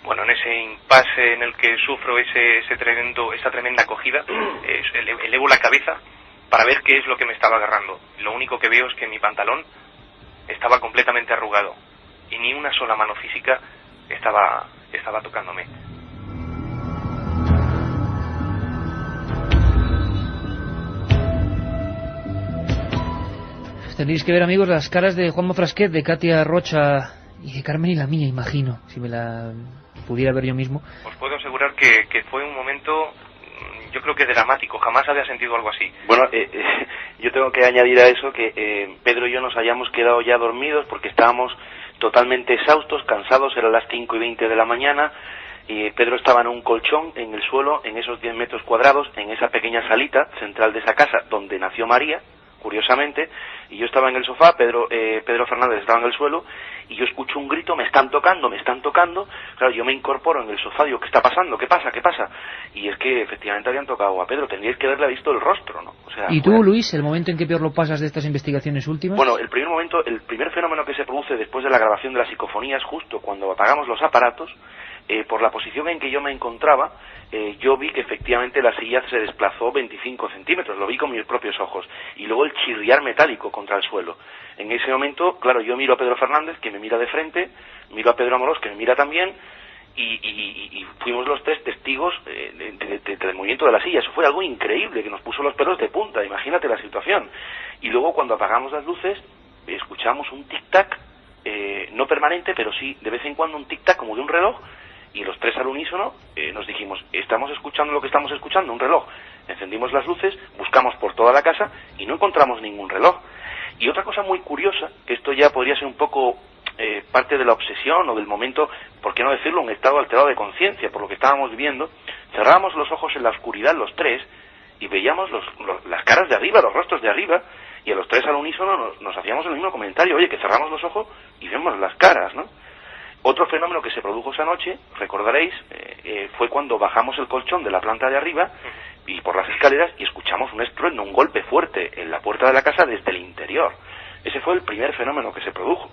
Bueno, en ese impasse en el que sufro esa tremenda acogida, elevo la cabeza para ver qué es lo que me estaba agarrando. Lo único que veo es que mi pantalón estaba completamente arrugado y ni una sola mano física estaba tocándome. Tenéis que ver, amigos, las caras de Juanma Frasquet, de Katia Rocha y de Carmen y la mía, imagino, si me la pudiera ver yo mismo. Os puedo asegurar que fue un momento, yo creo que dramático, jamás había sentido algo así. Bueno, yo tengo que añadir a eso que Pedro y yo nos hayamos quedado ya dormidos porque estábamos totalmente exhaustos, cansados, eran las 5:20 de la mañana, y Pedro estaba en un colchón en el suelo, en esos 10 metros cuadrados, en esa pequeña salita central de esa casa donde nació María, curiosamente, y yo estaba en el sofá, Pedro Fernández estaba en el suelo, y yo escucho un grito, me están tocando, claro, yo me incorporo en el sofá, digo, ¿qué está pasando? ¿Qué pasa? Y es que efectivamente habían tocado a Pedro, tendríais que haberle visto el rostro, ¿no? O sea, ¿y tú, Luis, el momento en que peor lo pasas de estas investigaciones últimas? Bueno, el primer fenómeno que se produce después de la grabación de las psicofonías, justo cuando apagamos los aparatos, por la posición en que yo me encontraba, yo vi que efectivamente la silla se desplazó 25 centímetros, lo vi con mis propios ojos, y luego el chirriar metálico contra el suelo. En ese momento, claro, yo miro a Pedro Fernández, que me mira de frente, miro a Pedro Amorós, que me mira también, y fuimos los tres testigos del movimiento de la silla. Eso fue algo increíble, que nos puso los pelos de punta, imagínate la situación. Y luego cuando apagamos las luces, escuchamos un tic-tac, no permanente, pero sí de vez en cuando un tic-tac como de un reloj, y los tres al unísono nos dijimos, estamos escuchando lo que estamos escuchando, un reloj. Encendimos las luces, buscamos por toda la casa y no encontramos ningún reloj. Y otra cosa muy curiosa, que esto ya podría ser un poco parte de la obsesión o del momento, por qué no decirlo, un estado alterado de conciencia por lo que estábamos viviendo, cerrábamos los ojos en la oscuridad los tres y veíamos las caras de arriba, los rostros de arriba, y a los tres al unísono nos hacíamos el mismo comentario, oye, que cerramos los ojos y vemos las caras, ¿no? Otro fenómeno que se produjo esa noche, recordaréis, fue cuando bajamos el colchón de la planta de arriba y por las escaleras y escuchamos un estruendo, un golpe fuerte en la puerta de la casa desde el interior. Ese fue el primer fenómeno que se produjo.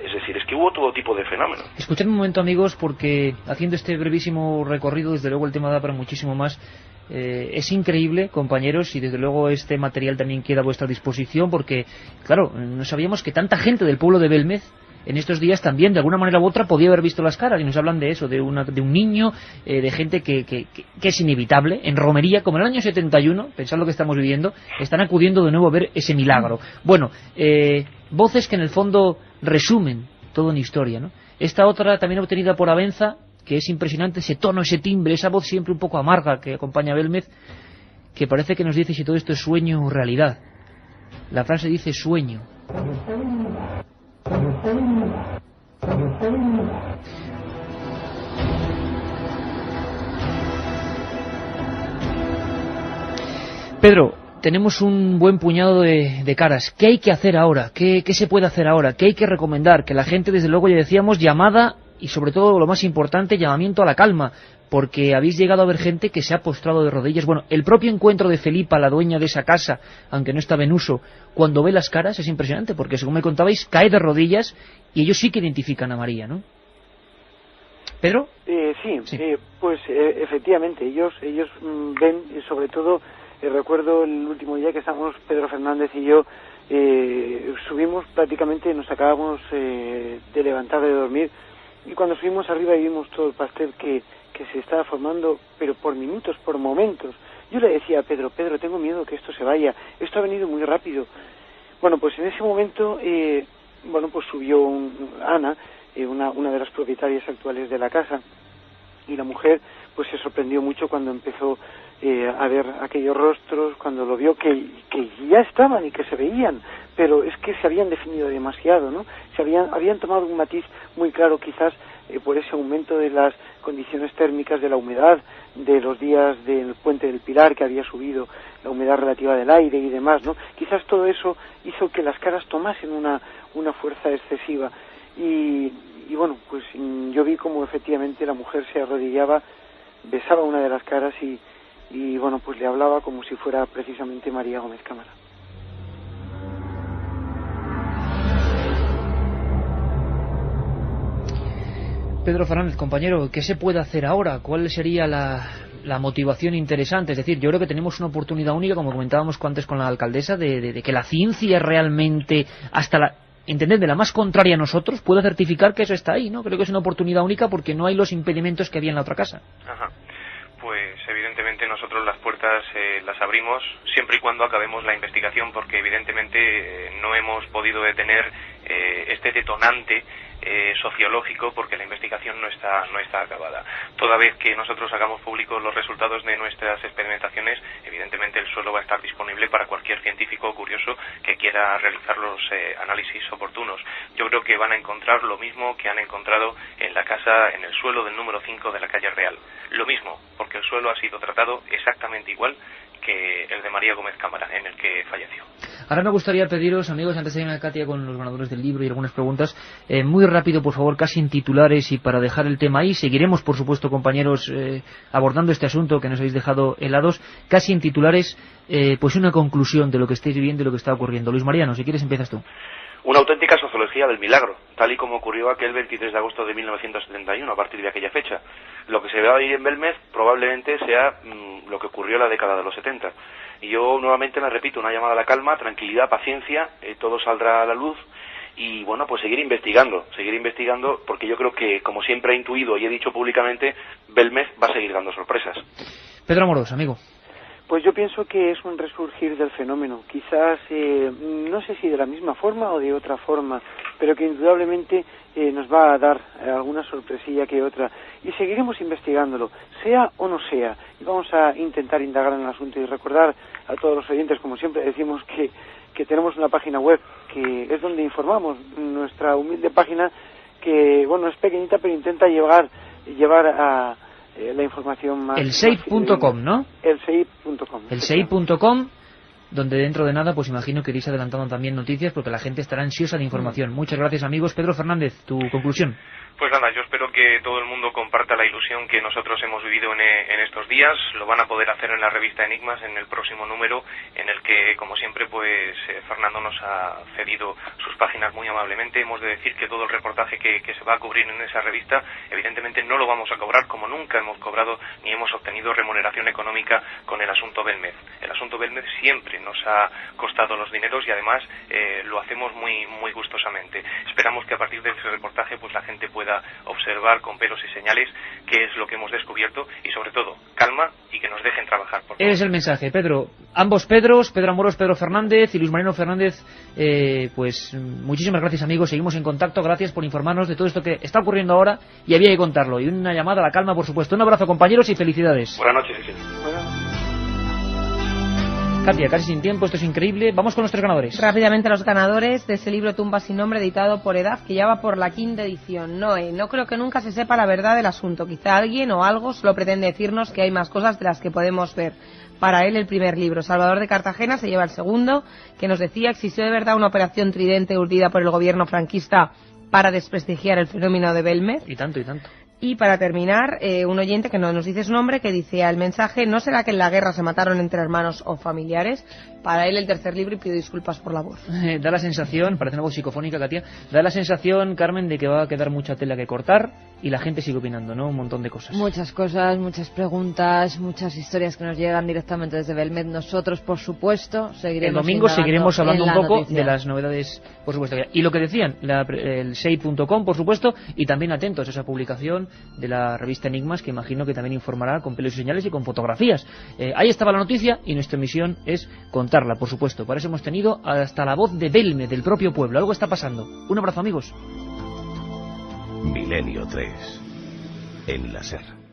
Es decir, es que hubo todo tipo de fenómenos. Escuchadme un momento, amigos, porque haciendo este brevísimo recorrido, desde luego el tema da para muchísimo más. Es increíble, compañeros, y desde luego este material también queda a vuestra disposición, porque, claro, no sabíamos que tanta gente del pueblo de Belmez en estos días también, de alguna manera u otra, podía haber visto las caras, y nos hablan de eso, de un niño, de gente que es inevitable. En romería, como en el año 71, pensad lo que estamos viviendo, están acudiendo de nuevo a ver ese milagro. Bueno, voces que en el fondo resumen toda una historia, ¿no? Esta otra, también obtenida por Abenza, que es impresionante, ese tono, ese timbre, esa voz siempre un poco amarga que acompaña a Belmez, que parece que nos dice si todo esto es sueño o realidad. La frase dice sueño. Pedro, tenemos un buen puñado de caras. ¿Qué hay que hacer ahora? ¿Qué se puede hacer ahora? ¿Qué hay que recomendar? Que la gente, desde luego, ya decíamos, llamada y, sobre todo, lo más importante, llamamiento a la calma, porque habéis llegado a ver gente que se ha postrado de rodillas. Bueno, el propio encuentro de Felipa, la dueña de esa casa, aunque no estaba en uso, cuando ve las caras es impresionante, porque, según me contabais, cae de rodillas y ellos sí que identifican a María, ¿no? ¿Pedro? Sí. Pues efectivamente, ellos ven, y sobre todo, recuerdo el último día que estábamos, Pedro Fernández y yo, subimos prácticamente, nos acabamos de levantar de dormir, y cuando subimos arriba y vimos todo el pastel que se estaba formando, pero por minutos, por momentos. Yo le decía a Pedro, tengo miedo que esto se vaya, esto ha venido muy rápido. Bueno, pues en ese momento, pues subió Ana, una de las propietarias actuales de la casa, y la mujer pues se sorprendió mucho cuando empezó a ver aquellos rostros, cuando lo vio que ya estaban y que se veían, pero es que se habían definido demasiado, ¿no? Habían tomado un matiz muy claro, quizás por ese aumento de las condiciones térmicas, de la humedad, de los días del Puente del Pilar, que había subido la humedad relativa del aire y demás, ¿no? Quizás todo eso hizo que las caras tomasen una fuerza excesiva. Y bueno, pues yo vi como efectivamente la mujer se arrodillaba, besaba una de las caras y bueno, pues le hablaba como si fuera precisamente María Gómez Cámara. Pedro Fernández, compañero, ¿qué se puede hacer ahora? ¿Cuál sería la motivación interesante? Es decir, yo creo que tenemos una oportunidad única, como comentábamos antes con la alcaldesa, de que la ciencia realmente, entender, de la más contraria a nosotros, pueda certificar que eso está ahí, ¿no? Creo que es una oportunidad única porque no hay los impedimentos que había en la otra casa. Ajá. Pues evidentemente nosotros las puertas las abrimos siempre y cuando acabemos la investigación, porque evidentemente no hemos podido detener este detonante sociológico, porque la investigación no está acabada. Toda vez que nosotros hagamos públicos los resultados de nuestras experimentaciones, evidentemente el suelo va a estar disponible para cualquier científico o curioso que quiera realizar los análisis oportunos. Yo creo que van a encontrar lo mismo que han encontrado en la casa, en el suelo del número 5 de la calle Real. Lo mismo, porque el suelo ha sido tratado exactamente igual que el de María Gómez Cámara, en el que falleció. Ahora me gustaría pediros, amigos, antes de irme a Katia con los ganadores del libro y algunas preguntas, muy rápido, por favor, casi en titulares, y para dejar el tema ahí. Seguiremos, por supuesto, compañeros, abordando este asunto que nos habéis dejado helados. Casi en titulares, pues una conclusión de lo que estáis viviendo y lo que está ocurriendo. Luis Mariano, si quieres empiezas tú. Una auténtica sociología del milagro, tal y como ocurrió aquel 23 de agosto de 1971, a partir de aquella fecha. Lo que se ve ahí en Belmez probablemente sea lo que ocurrió en la década de los 70. Y yo nuevamente me repito, una llamada a la calma, tranquilidad, paciencia, todo saldrá a la luz. Y bueno, pues seguir investigando, porque yo creo que, como siempre he intuido y he dicho públicamente, Belmez va a seguir dando sorpresas. Pedro Amorós, amigo. Pues yo pienso que es un resurgir del fenómeno, quizás, no sé si de la misma forma o de otra forma, pero que indudablemente nos va a dar alguna sorpresilla que otra, y seguiremos investigándolo, sea o no sea, y vamos a intentar indagar en el asunto y recordar a todos los oyentes, como siempre decimos, que tenemos una página web, que es donde informamos, nuestra humilde página, que bueno, es pequeñita, pero intenta llevar a la información más... Elseip.com, ¿no? Elseip.com. Elseip.com, donde dentro de nada, pues imagino que iréis adelantando también noticias, porque la gente estará ansiosa de información. Muchas gracias, amigos. Pedro Fernández, tu conclusión. Pues nada, yo espero que todo el mundo comparta la ilusión que nosotros hemos vivido en estos días. Lo van a poder hacer en la revista Enigmas, en el próximo número, en el que, como siempre, pues Fernando nos ha cedido sus páginas muy amablemente. Hemos de decir que todo el reportaje que se va a cubrir en esa revista, evidentemente no lo vamos a cobrar, como nunca hemos cobrado ni hemos obtenido remuneración económica con el asunto Belmez. El asunto Belmez siempre nos ha costado los dineros y además lo hacemos muy gustosamente. Esperamos que a partir de ese reportaje pues la gente pueda observar con pelos y señales qué es lo que hemos descubierto y sobre todo calma y que nos dejen trabajar. Es el mensaje, Pedro. Ambos Pedros, Pedro Amorós, Pedro Fernández y Luis Mariano Fernández, pues muchísimas gracias, amigos. Seguimos en contacto. Gracias por informarnos de todo esto que está ocurriendo ahora y había que contarlo. Y una llamada a la calma, por supuesto. Un abrazo, compañeros, y felicidades. Buenas noches, sí. Katia, casi sin tiempo, esto es increíble. Vamos con los 3 ganadores. Rápidamente los ganadores de ese libro Tumba sin nombre, editado por EDAF, que ya va por la 5ª edición. No creo que nunca se sepa la verdad del asunto. Quizá alguien o algo solo pretende decirnos que hay más cosas de las que podemos ver. Para él el primer libro. Salvador de Cartagena se lleva el segundo, que nos decía: ¿existió de verdad una operación Tridente urdida por el gobierno franquista para desprestigiar el fenómeno de Belmez? Y tanto, y tanto. Y para terminar, un oyente que no nos dice su nombre, que dice el mensaje: ¿no será que en la guerra se mataron entre hermanos o familiares? Para él el tercer libro, y pido disculpas por la voz. Da la sensación, parece una voz psicofónica, Katia, da la sensación, Carmen, de que va a quedar mucha tela que cortar y la gente sigue opinando, ¿no? Un montón de cosas. Muchas cosas, muchas preguntas, muchas historias que nos llegan directamente desde Belmez. Nosotros, por supuesto, seguiremos. El domingo seguiremos hablando un poco noticia de las novedades, por supuesto. Y lo que decían, el SEI.com, por supuesto, y también atentos a esa publicación de la revista Enigmas, que imagino que también informará con pelos y señales y con fotografías. Ahí estaba la noticia y nuestra misión es contarla, por supuesto. Para eso hemos tenido hasta la voz de Belmez, del propio pueblo. Algo está pasando. Un abrazo, amigos. Milenio 3 en la SER.